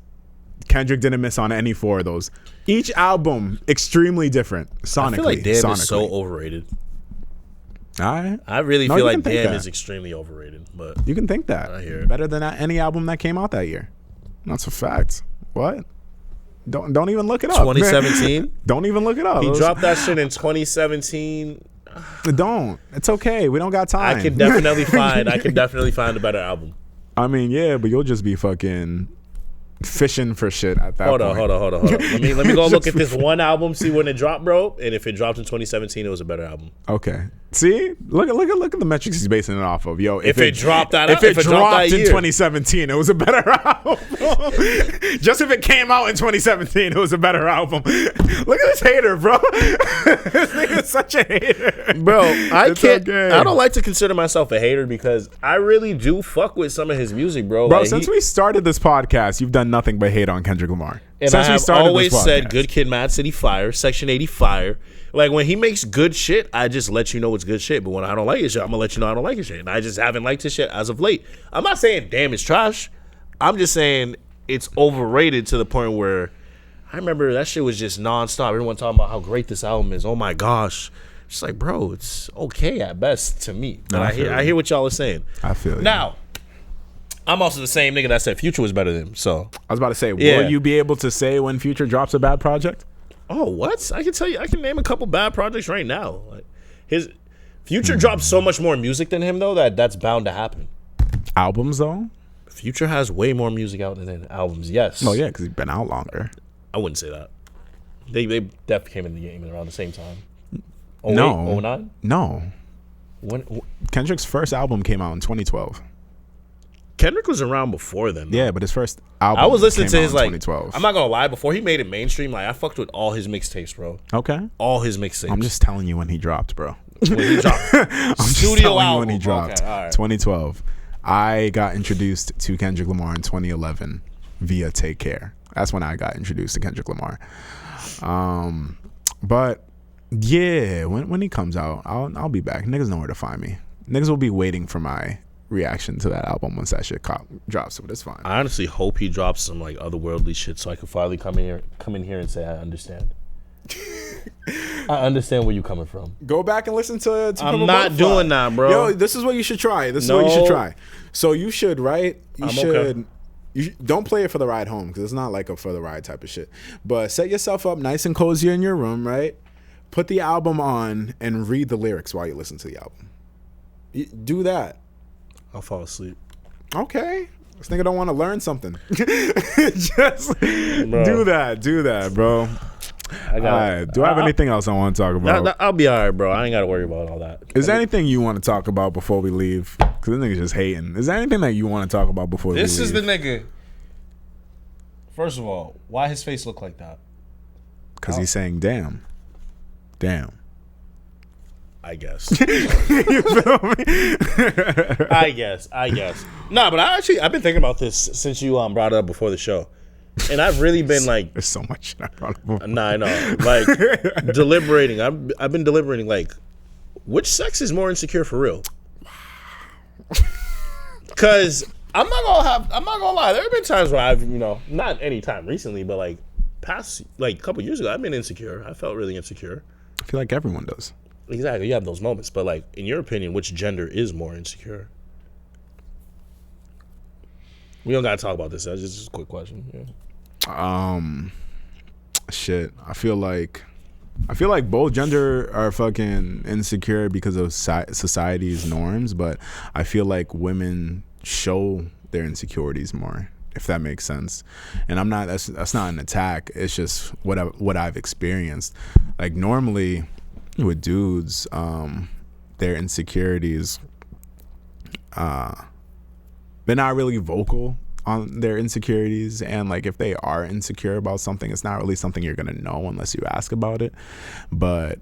Kendrick didn't miss on any 4 of those. Each album extremely different sonically. I feel like Damn is so overrated. All right. I really feel like Damn is extremely overrated. But you can think that. I hear it. Better than any album that came out that year. That's a fact. What? Don't even look it up. 2017? Don't even look it up. He dropped that shit in 2017. Don't. It's okay. We don't got time. I can definitely find a better album. I mean, yeah, but you'll just be fucking fishing for shit at that point. Hold on. Let me go look at this one album, see when it dropped, bro. And if it dropped in 2017, it was a better album. Okay. See, look at the metrics he's basing it off of. Yo, if it dropped in 2017, it was a better album. Just if it came out in 2017, it was a better album. Look at this hater, bro. This nigga's such a hater, bro. I don't like to consider myself a hater because I really do fuck with some of his music, bro. Bro, like, since we started this podcast, you've done nothing but hate on Kendrick Lamar. And I have always said, Good Kid, Mad City, fire. Section 80, fire. Like, when he makes good shit, I just let you know it's good shit. But when I don't like his shit, I'm going to let you know I don't like his shit. And I just haven't liked his shit as of late. I'm not saying, damn, it's trash. I'm just saying it's overrated to the point where I remember that shit was just nonstop. Everyone talking about how great this album is. Oh, my gosh. It's like, bro, it's okay at best to me. But I hear what y'all are saying. I feel it. Now, I'm also the same nigga that said Future was better than him. So I was about to say, will you be able to say when Future drops a bad project? Oh, what? I can tell you. I can name a couple bad projects right now. Like, his Future drops so much more music than him, though, that's bound to happen. Albums, though? Future has way more music out than albums. Yes. Oh yeah, because he's been out longer. I wouldn't say that. They definitely came in the game around the same time. 08, No. 09? No. When Kendrick's first album came out in 2012. Kendrick was around before then, though. Yeah, but his first album I was listening to his, like, 2012. I'm not gonna lie, before he made it mainstream, like, I fucked with all his mixtapes, bro. Okay. All his mixtapes. I'm just telling you when he dropped, bro. When he dropped. I'm just Studio telling album. you when he dropped. Okay, all right. 2012. I got introduced to Kendrick Lamar in 2011 via Take Care. That's when I got introduced to Kendrick Lamar. But yeah, when he comes out, I'll be back. Niggas know where to find me. Niggas will be waiting for my reaction to that album once that shit drops, but it's fine. I honestly hope he drops some like otherworldly shit so I can finally come in here and say I understand. I understand where you coming from. Go back and listen to I'm not doing that, bro. Yo, this is what you should try. So you should, right? You don't play it for the ride home because it's not like a for the ride type of shit. But set yourself up nice and cozy in your room, right? Put the album on and read the lyrics while you listen to the album. Do that. I'll fall asleep. Okay. This nigga don't want to learn something. Just do that, bro. All right. Do I have anything else I want to talk about? I'll be all right, bro. I ain't got to worry about all that. Is there anything you want to talk about before we leave? Because this nigga's just hating. Is there anything that you want to talk about before we leave? This is the nigga. First of all, why his face look like that? Because he's saying, damn. I guess. You feel me? I guess. Nah, but I've been thinking about this since you brought it up before the show. And I've really been like, there's so much shit I brought up before. Nah, I know. Like deliberating. I've been deliberating like which sex is more insecure for real? Cause I'm not gonna lie, there have been times where I've, not any time recently, but like past like a couple years ago, I've been insecure. I felt really insecure. I feel like everyone does. Exactly. You have those moments, but like in your opinion, which gender is more insecure? We don't gotta talk about this. That's just a quick question. Yeah. Shit. I feel like both gender are fucking insecure because of society's norms, but I feel like women show their insecurities more, if that makes sense. And that's not an attack. It's just what I've experienced. Like normally with dudes, their insecurities, they're not really vocal on their insecurities, and like if they are insecure about something, it's not really something you're gonna know unless you ask about it. But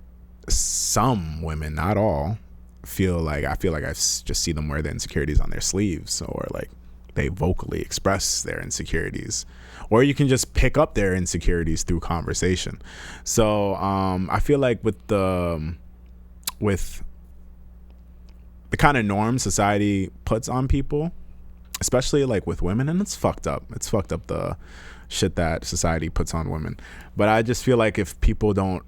some women, not all, I feel like I just see them wear the insecurities on their sleeves, or like they vocally express their insecurities, or you can just pick up their insecurities through conversation. So I feel like with the kind of norms society puts on people, especially like with women, and it's fucked up. It's fucked up, the shit that society puts on women. But I just feel like if people don't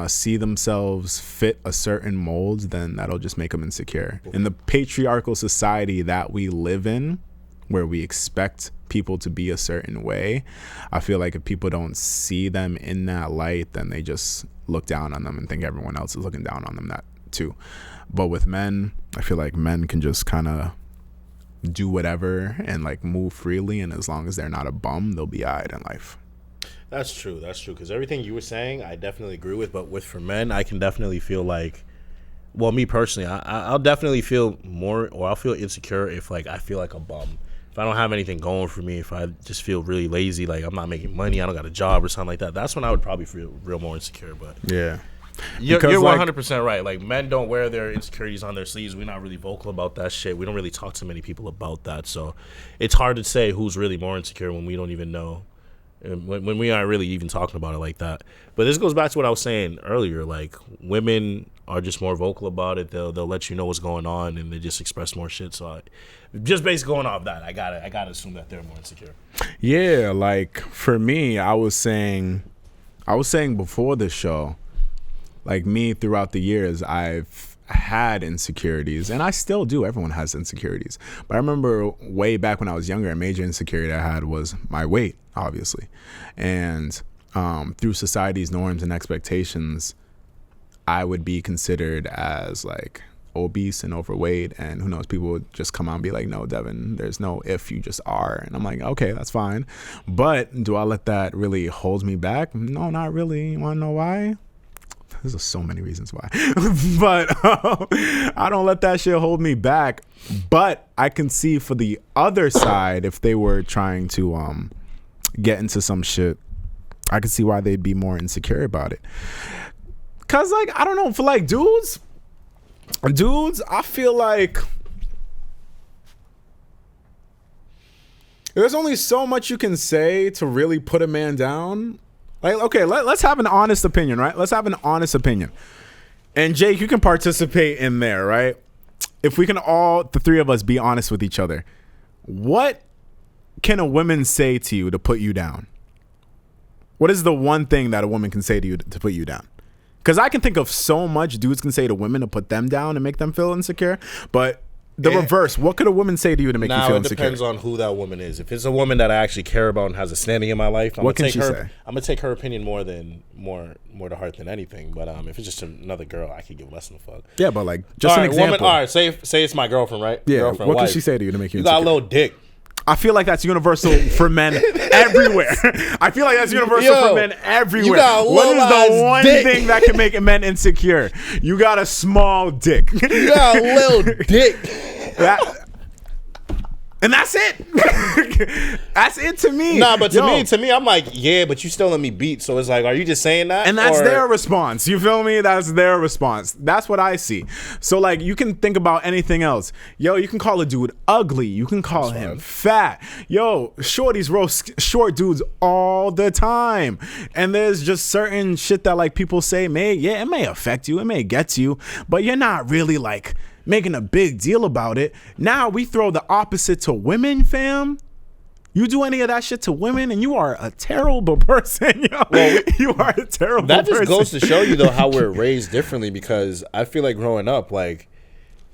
see themselves fit a certain mold, then that'll just make them insecure. In the patriarchal society that we live in, where we expect people to be a certain way, I feel like if people don't see them in that light, then they just look down on them and think everyone else is looking down on them that too. But with men, I feel like men can just kind of do whatever and like move freely, and as long as they're not a bum, they'll be alright in life. That's true. Because everything you were saying, I definitely agree with. But for men, I can definitely feel like, well, me personally, I'll definitely feel more, or I'll feel insecure if like I feel like a bum. If I don't have anything going for me, if I just feel really lazy, like I'm not making money, I don't got a job or something like that, that's when I would probably feel real more insecure. But yeah. You're 100% right. Like, men don't wear their insecurities on their sleeves. We're not really vocal about that shit. We don't really talk to many people about that. So it's hard to say who's really more insecure when we don't even know, when we aren't really even talking about it like that. But this goes back to what I was saying earlier. Like, women are just more vocal about it. They'll let you know what's going on, and they just express more shit. So just basically going off that, I gotta assume that they're more insecure. Yeah, like for me, I was saying before the show, like me throughout the years, I've had insecurities, and I still do. Everyone has insecurities. But I remember way back when I was younger, a major insecurity I had was my weight, obviously. And through society's norms and expectations, I would be considered as like obese and overweight, and who knows, people would just come out and be like, no, Devin, there's no if, you just are. And I'm like, okay, that's fine. But do I let that really hold me back? No, not really. You want to know why? There's so many reasons why. But I don't let that shit hold me back. But I can see for the other side, if they were trying to get into some shit, I could see why they'd be more insecure about it. Cause like, I don't know, for like dudes, I feel like there's only so much you can say to really put a man down. Like, okay, let's have an honest opinion, right? Let's have an honest opinion. And Jake, you can participate in there, right? If we can all, the three of us, be honest with each other, what can a woman say to you to put you down? What is the one thing that a woman can say to you to put you down? Because I can think of so much dudes can say to women to put them down and make them feel insecure, but the reverse, what could a woman say to you to make you feel insecure? Now, it depends on who that woman is. If it's a woman that I actually care about and has a standing in my life, I'm gonna take her opinion more to heart than anything. But if it's just another girl, I could give less than a fuck. Yeah, but like, just an example. Woman, all right, say it's my girlfriend, right? Yeah. Girlfriend, what wife. can she say to you to make you insecure? You got a little dick. I feel like that's universal for men everywhere. I feel like that's universal for men everywhere. You got a what is the one thing that can make a man insecure? You got a small dick. You got a little dick. And that's it. That's it to me. Nah, but to me, I'm like, yeah, but you still let me beat. So it's like, are you just saying that? And that's their response. You feel me? That's their response. That's what I see. So like, you can think about anything else. Yo, you can call a dude ugly. You can call him fat. Yo, shorties roast short dudes all the time. And there's just certain shit that like people say, it may affect you. It may get to you, but you're not really like making a big deal about it. Now we throw the opposite to women, fam. You do any of that shit to women and you are a terrible person, yo. Well, you are a terrible person. That just goes to show you though how we're raised differently, because I feel like growing up, like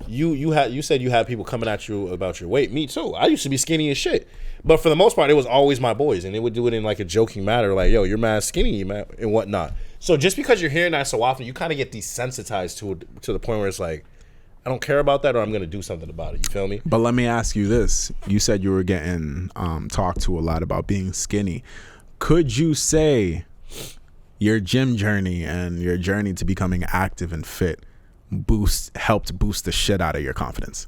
you said you had people coming at you about your weight. Me too. I used to be skinny as shit. But for the most part, it was always my boys, and they would do it in like a joking manner, like, yo, you're mad skinny, man, and whatnot. So just because you're hearing that so often, you kind of get desensitized to the point where it's like, I don't care about that, or I'm going to do something about it. You feel me? But let me ask you this. You said you were getting talked to a lot about being skinny. Could you say your gym journey and your journey to becoming active and fit helped boost the shit out of your confidence?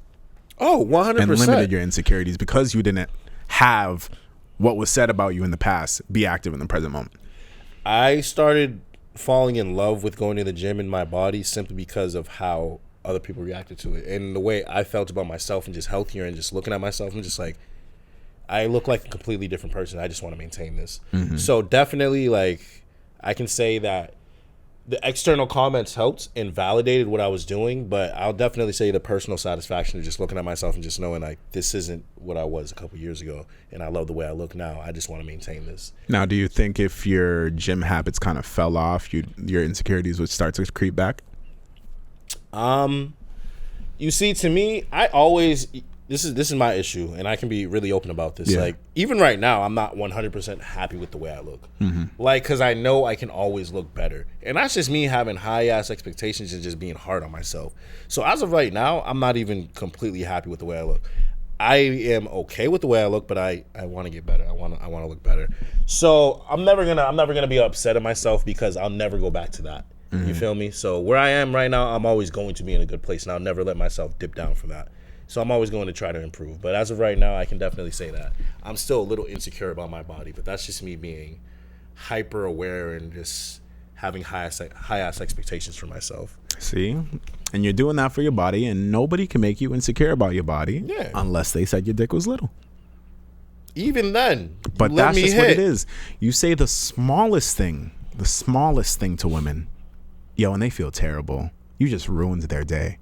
Oh, 100%. And limited your insecurities because you didn't have what was said about you in the past be active in the present moment? I started falling in love with going to the gym in my body simply because of how other people reacted to it and the way I felt about myself and just healthier and just looking at myself and just like, I look like a completely different person. I just want to maintain this. Mm-hmm. So definitely, like, I can say that the external comments helped and validated what I was doing, but I'll definitely say the personal satisfaction of just looking at myself and just knowing like this isn't what I was a couple years ago, and I love the way I look now. I just want to maintain this. Now, do you think if your gym habits kind of fell off, your insecurities would start to creep back? You see, to me, I always this is my issue, and I can be really open about this. Yeah. Like, even right now, I'm not 100% happy with the way I look. Mm-hmm. Like, because I know I can always look better. And that's just me having high-ass expectations and just being hard on myself. So as of right now, I'm not even completely happy with the way I look. I am okay with the way I look, but I want to get better. I want to look better. So I'm never gonna be upset at myself because I'll never go back to that. Mm-hmm. You feel me? So where I am right now, I'm always going to be in a good place, and I'll never let myself dip down from that. So I'm always going to try to improve. But as of right now, I can definitely say that. I'm still a little insecure about my body, but that's just me being hyper aware and just having high-ass expectations for myself. See? And you're doing that for your body, and nobody can make you insecure about your body unless they said your dick was little. Even then, but that's just what it is. You say the smallest thing to women, yo, and they feel terrible. You just ruined their day.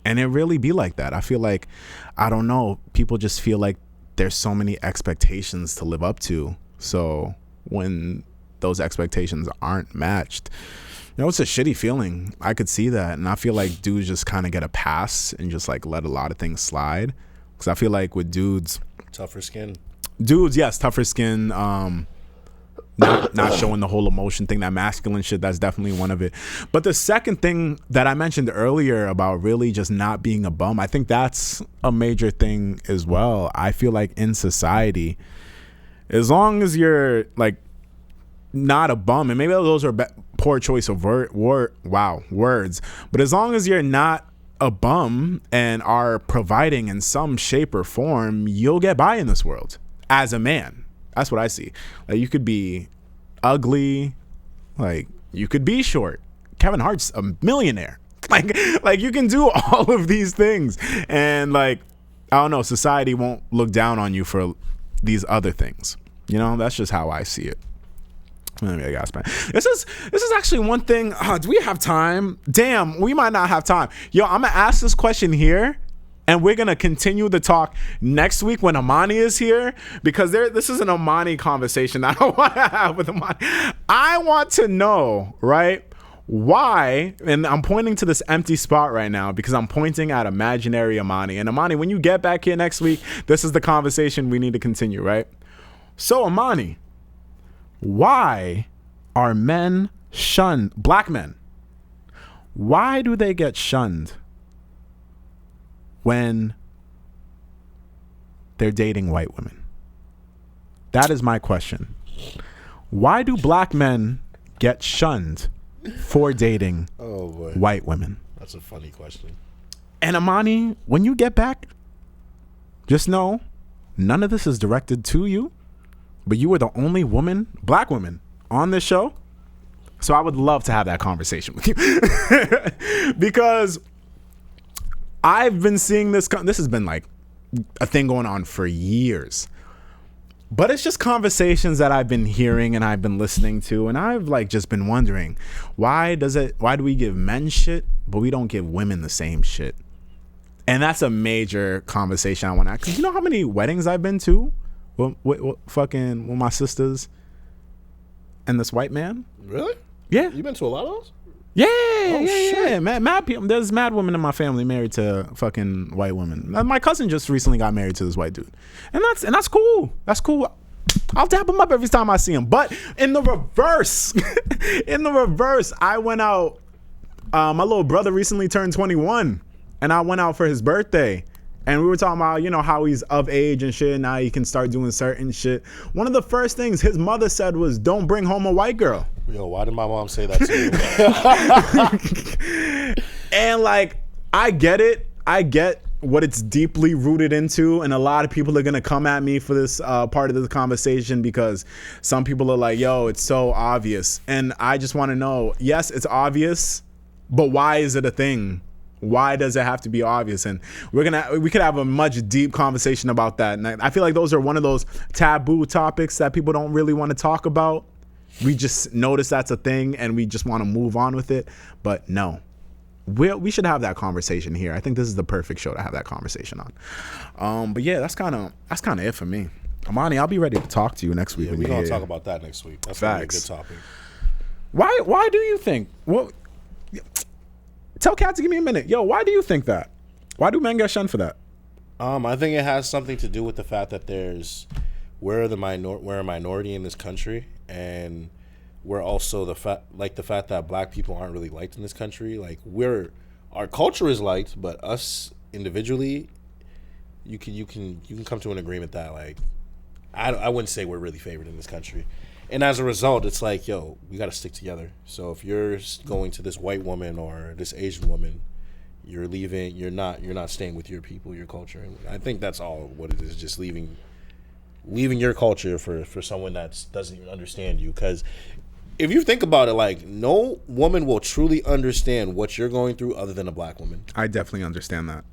And it really be like that. I feel like, I don't know, people just feel like there's so many expectations to live up to. So when those expectations aren't matched, you know, it's a shitty feeling. I could see that. And I feel like dudes just kind of get a pass and just like let a lot of things slide. Because I feel like with dudes, tougher skin. Dudes, yes, tougher skin. Not showing the whole emotion thing, that masculine shit, that's definitely one of it. But the second thing that I mentioned earlier about really just not being a bum, I think that's a major thing as well. I feel like in society, as long as you're like not a bum, and maybe those are poor choice of words, but as long as you're not a bum and are providing in some shape or form, you'll get by in this world as a man. That's what I see. Like, you could be ugly, like you could be short. Kevin Hart's a millionaire. Like you can do all of these things, and like, I don't know, society won't look down on you for these other things. You know, that's just how I see it. This is actually one thing. Do we have time? Damn, we might not have time. Yo, I'm gonna ask this question here, and we're going to continue the talk next week when Imani is here, because this is an Imani conversation that I want to have with Imani. I want to know, right, why, and I'm pointing to this empty spot right now because I'm pointing at imaginary Imani. And Imani, when you get back here next week, this is the conversation we need to continue, right? So, Imani, why are men shunned, black men? Why do they get shunned when they're dating white women? That is my question. Why do black men get shunned for dating white women? That's a funny question. And Imani, when you get back, just know none of this is directed to you, but you are the only black woman on this show. So I would love to have that conversation with you because I've been seeing this has been like a thing going on for years, but it's just conversations that I've been hearing and I've been listening to, and I've like just been wondering, why do we give men shit but we don't give women the same shit? And that's a major conversation I want to have, because you know how many weddings I've been to with my sisters and this white man? Really? Yeah. You been to a lot of those? Yeah. Mad people. There's mad women in my family married to fucking white women. My cousin just recently got married to this white dude, and that's cool. That's cool. I'll dap him up every time I see him. But in the reverse, I went out. My little brother recently turned 21, and I went out for his birthday. And we were talking about, how he's of age and shit. Now he can start doing certain shit. One of the first things his mother said was, "Don't bring home a white girl." Yo, why did my mom say that to you? And I get it. I get what it's deeply rooted into. And a lot of people are going to come at me for this part of the conversation because some people are like, yo, it's so obvious. And I just want to know, yes, it's obvious, but why is it a thing? Why does it have to be obvious? And we could have a much deep conversation about that. And I feel like those are one of those taboo topics that people don't really want to talk about. We just notice that's a thing and we just want to move on with it. But no, we should have that conversation here. I think this is the perfect show to have that conversation on. But yeah, that's kind of it for me. Imani, I'll be ready to talk to you next week. Yeah, we're going to talk about that next week. That's a good topic. Why do you think? Well, tell Kat to give me a minute. Yo, why do you think that? Why do men get shunned for that? I think it has something to do with the fact that we're a minority in this country, and we're also the fact that black people aren't really liked in this country. Like our culture is liked, but us individually, you can come to an agreement that I wouldn't say we're really favored in this country. And as a result, it's like, yo, we got to stick together. So if you're going to this white woman or this Asian woman, you're leaving. You're not staying with your people, your culture. And I think that's all what it is. Just leaving your culture for someone that doesn't even understand you. Because if you think about it, no woman will truly understand what you're going through other than a black woman. I definitely understand that.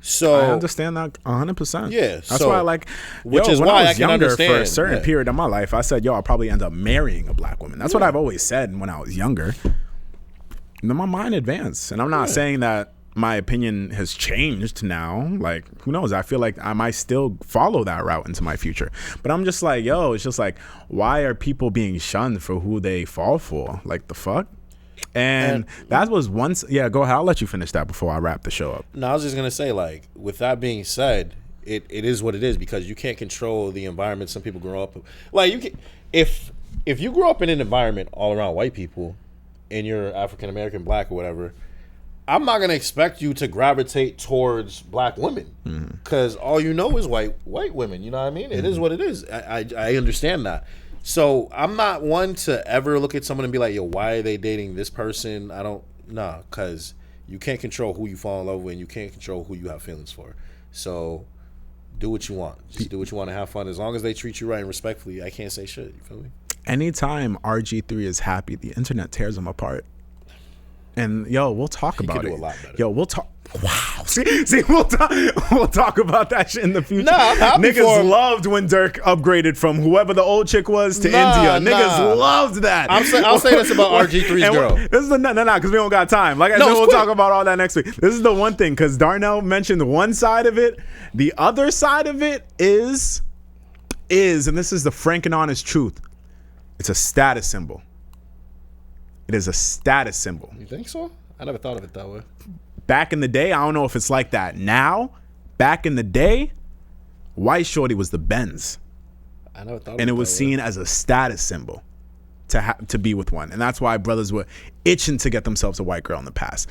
So I understand that 100%. Yeah, that's why which is why I can understand. For a certain period of my life, I said, I'll probably end up marrying a black woman. That's what I've always said when I was younger. And then my mind advanced, and I'm not saying that my opinion has changed now. Who knows? I feel like I might still follow that route into my future. But I'm just like, it's just why are people being shunned for who they fall for? The fuck? And that was once. Yeah, go ahead. I'll let you finish that before I wrap the show up. No, I was just gonna say, with that being said, it is what it is because you can't control the environment some people grow up. You can, if you grow up in an environment all around white people, and you're African American, black, or whatever, I'm not gonna expect you to gravitate towards black women because all you know is white women. You know what I mean? It is what it is. I understand that. So I'm not one to ever look at someone and be like, yo, why are they dating this person? Because you can't control who you fall in love with and you can't control who you have feelings for. So do what you want. Just do what you want to have fun. As long as they treat you right and respectfully, I can't say shit. You feel me? Anytime RG3 is happy, the internet tears him apart. And we'll talk about it. A lot better. We'll talk. Wow. See, we'll talk about that shit in the future. Niggas loved when Dirk upgraded from whoever the old chick was to India. Niggas loved that. I'll say this about RG3's girl. This is because we don't got time. Like I said, we'll talk about all that next week. This is the one thing because Darnell mentioned one side of it. The other side of it is, and this is the frank and honest truth. It's a status symbol. It is a status symbol. You think so? I never thought of it that way. Back in the day, I don't know if it's like that now. Back in the day, white shorty was the Benz. I never thought of it. And it was seen as a status symbol to be with one. And that's why brothers were itching to get themselves a white girl in the past.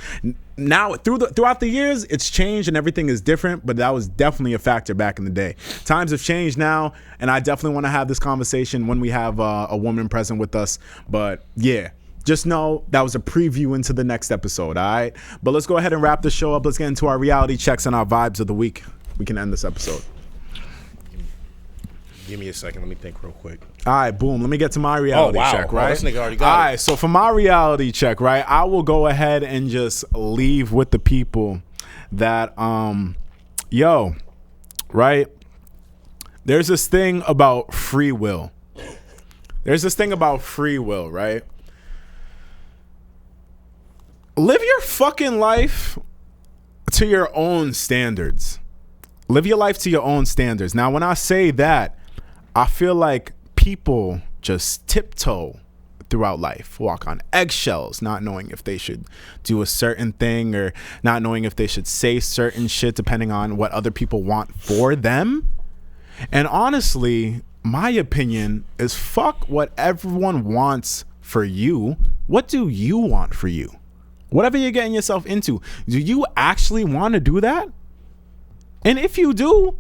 Now, throughout the years, it's changed and everything is different, but that was definitely a factor back in the day. Times have changed now, and I definitely want to have this conversation when we have a woman present with us. But yeah. Just know that was a preview into the next episode, all right? But let's go ahead and wrap the show up. Let's get into our reality checks and our vibes of the week. We can end this episode. Give me a second. Let me think real quick. All right, boom. Let me get to my reality check, right? This nigga already got it. All right, so for my reality check, right, I will go ahead and just leave with the people that, right? There's this thing about free will. Right? Live your fucking life to your own standards. Live your life to your own standards. Now, when I say that, I feel like people just tiptoe throughout life, walk on eggshells, not knowing if they should do a certain thing or not knowing if they should say certain shit depending on what other people want for them. And honestly, my opinion is fuck what everyone wants for you. What do you want for you? Whatever you're getting yourself into, do you actually want to do that? And if you do,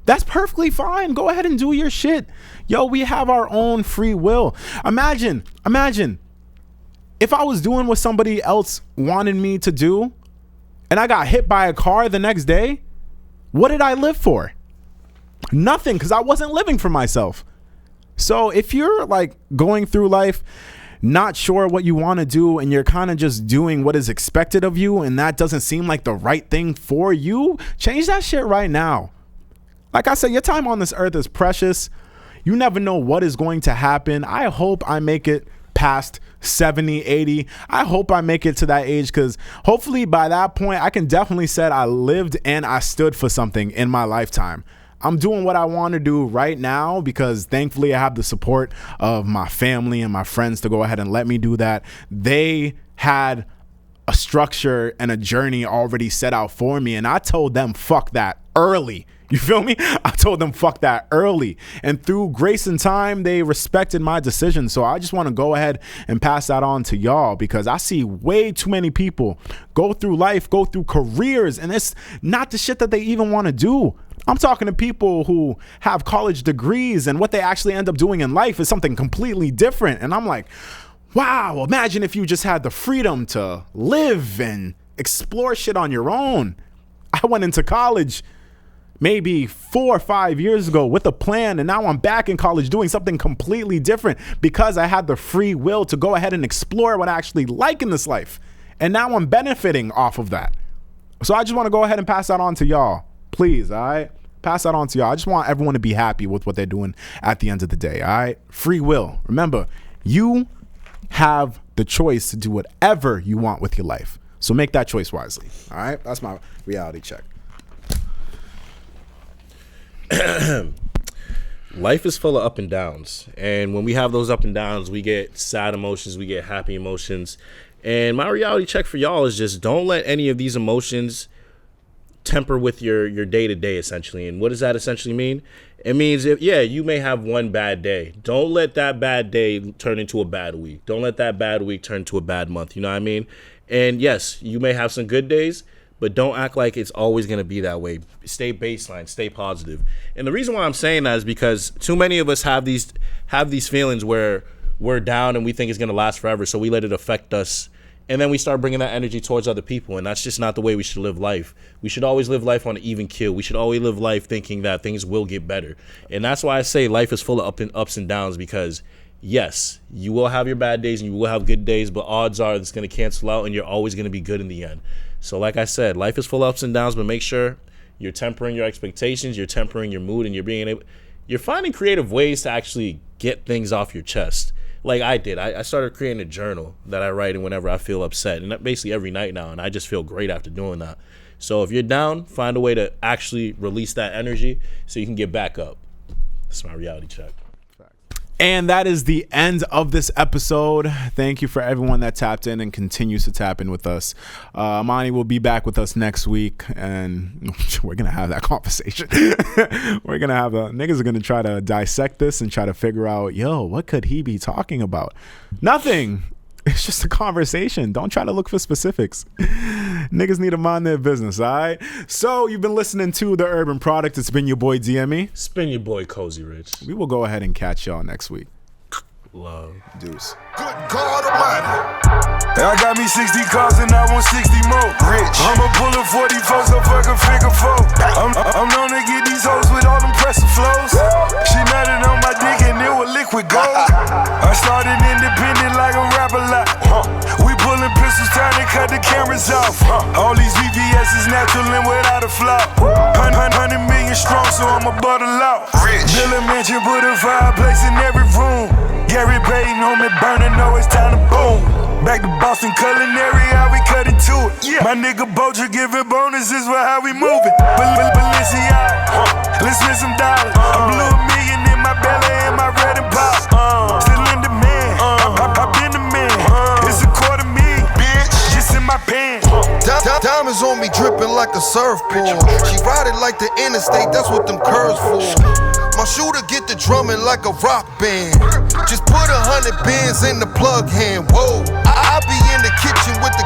that's perfectly fine. Go ahead and do your shit. Yo, we have our own free will. Imagine if I was doing what somebody else wanted me to do and I got hit by a car the next day. What did I live for? Nothing, because I wasn't living for myself. So if you're like going through life not sure what you want to do and you're kind of just doing what is expected of you and that doesn't seem like the right thing for you, change that shit right now. Like I said, your time on this earth is precious. You never know what is going to happen. I hope I make it past 70, 80. I hope I make it to that age because hopefully by that point, I can definitely say I lived and I stood for something in my lifetime. I'm doing what I want to do right now because thankfully I have the support of my family and my friends to go ahead and let me do that. They had a structure and a journey already set out for me, and I told them fuck that early. You feel me? I told them fuck that early, and through grace and time they respected my decision. So I just want to go ahead and pass that on to y'all because I see way too many people go through life, go through careers, and it's not the shit that they even want to do. I'm talking to people who have college degrees and what they actually end up doing in life is something completely different. And I'm like, wow, imagine if you just had the freedom to live and explore shit on your own. I went into college maybe 4 or 5 years ago with a plan, and now I'm back in college doing something completely different because I had the free will to go ahead and explore what I actually like in this life. And now I'm benefiting off of that. So I just want to go ahead and pass that on to y'all. Please, all right? Pass that on to y'all. I just want everyone to be happy with what they're doing at the end of the day, all right? Free will. Remember, you have the choice to do whatever you want with your life. So make that choice wisely, all right? That's my reality check. Life is full of up and downs. And when we have those up and downs, we get sad emotions, we get happy emotions. And my reality check for y'all is just don't let any of these emotions temper with your day-to-day essentially. And what does that essentially mean? It means you may have one bad day. Don't let that bad day turn into a bad week. Don't let that bad week turn to a bad month. You know what I mean? And yes, you may have some good days, but don't act like it's always going to be that way. Stay baseline, stay positive. And the reason why I'm saying that is because too many of us have these feelings where we're down and we think it's going to last forever, so we let it affect us. And then we start bringing that energy towards other people, and that's just not the way we should live life. We should always live life on an even keel. We should always live life thinking that things will get better. And that's why I say life is full of ups and downs because, yes, you will have your bad days and you will have good days, but odds are it's going to cancel out and you're always going to be good in the end. So like I said, life is full of ups and downs, but make sure you're tempering your expectations, you're tempering your mood, and you're finding creative ways to actually get things off your chest. Like I did. I started creating a journal that I write in whenever I feel upset. And basically every night now. And I just feel great after doing that. So if you're down, find a way to actually release that energy so you can get back up. That's my reality check. And that is the end of this episode. Thank you for everyone that tapped in and continues to tap in with us. Imani will be back with us next week, and we're going to have that conversation. We're going to have niggas are going to try to dissect this and try to figure out, what could he be talking about? Nothing. It's just a conversation. Don't try to look for specifics. Niggas need to mind their business, all right? So you've been listening to The Urban Product. It's been your boy DME. It's been your boy Cozy Rich. We will go ahead and catch y'all next week. Love. Deuce. Good God Almighty. I got me 60 cars and I want 60 more. Rich. I'ma pull a 44 so fuck a figure four. I'm known to get these hoes with all them pressure flows. She nutted on my dick and it was liquid gold. I started independent like a rapper lot. We pulling pistols trying to cut the cameras off. All these VVS is natural and without a flaw. 100 million strong so I'ma bottle out. Rich. Bill and Mansion put a fireplace in every room. Gary Payton on me burning, know it's time to boom. Back to Boston Culinary, how we cut into it. Yeah. My nigga Boja giving bonuses for how we moving. Balenciaga, let's spend some dollars. I blew $1 million in my belly and my red and pop. Still in demand. I dripping like a surfboard. She ride it like the interstate, that's what them curves for. My shooter get the drumming like a rock band. Just put 100 bands in the plug hand, whoa. I be in the kitchen with the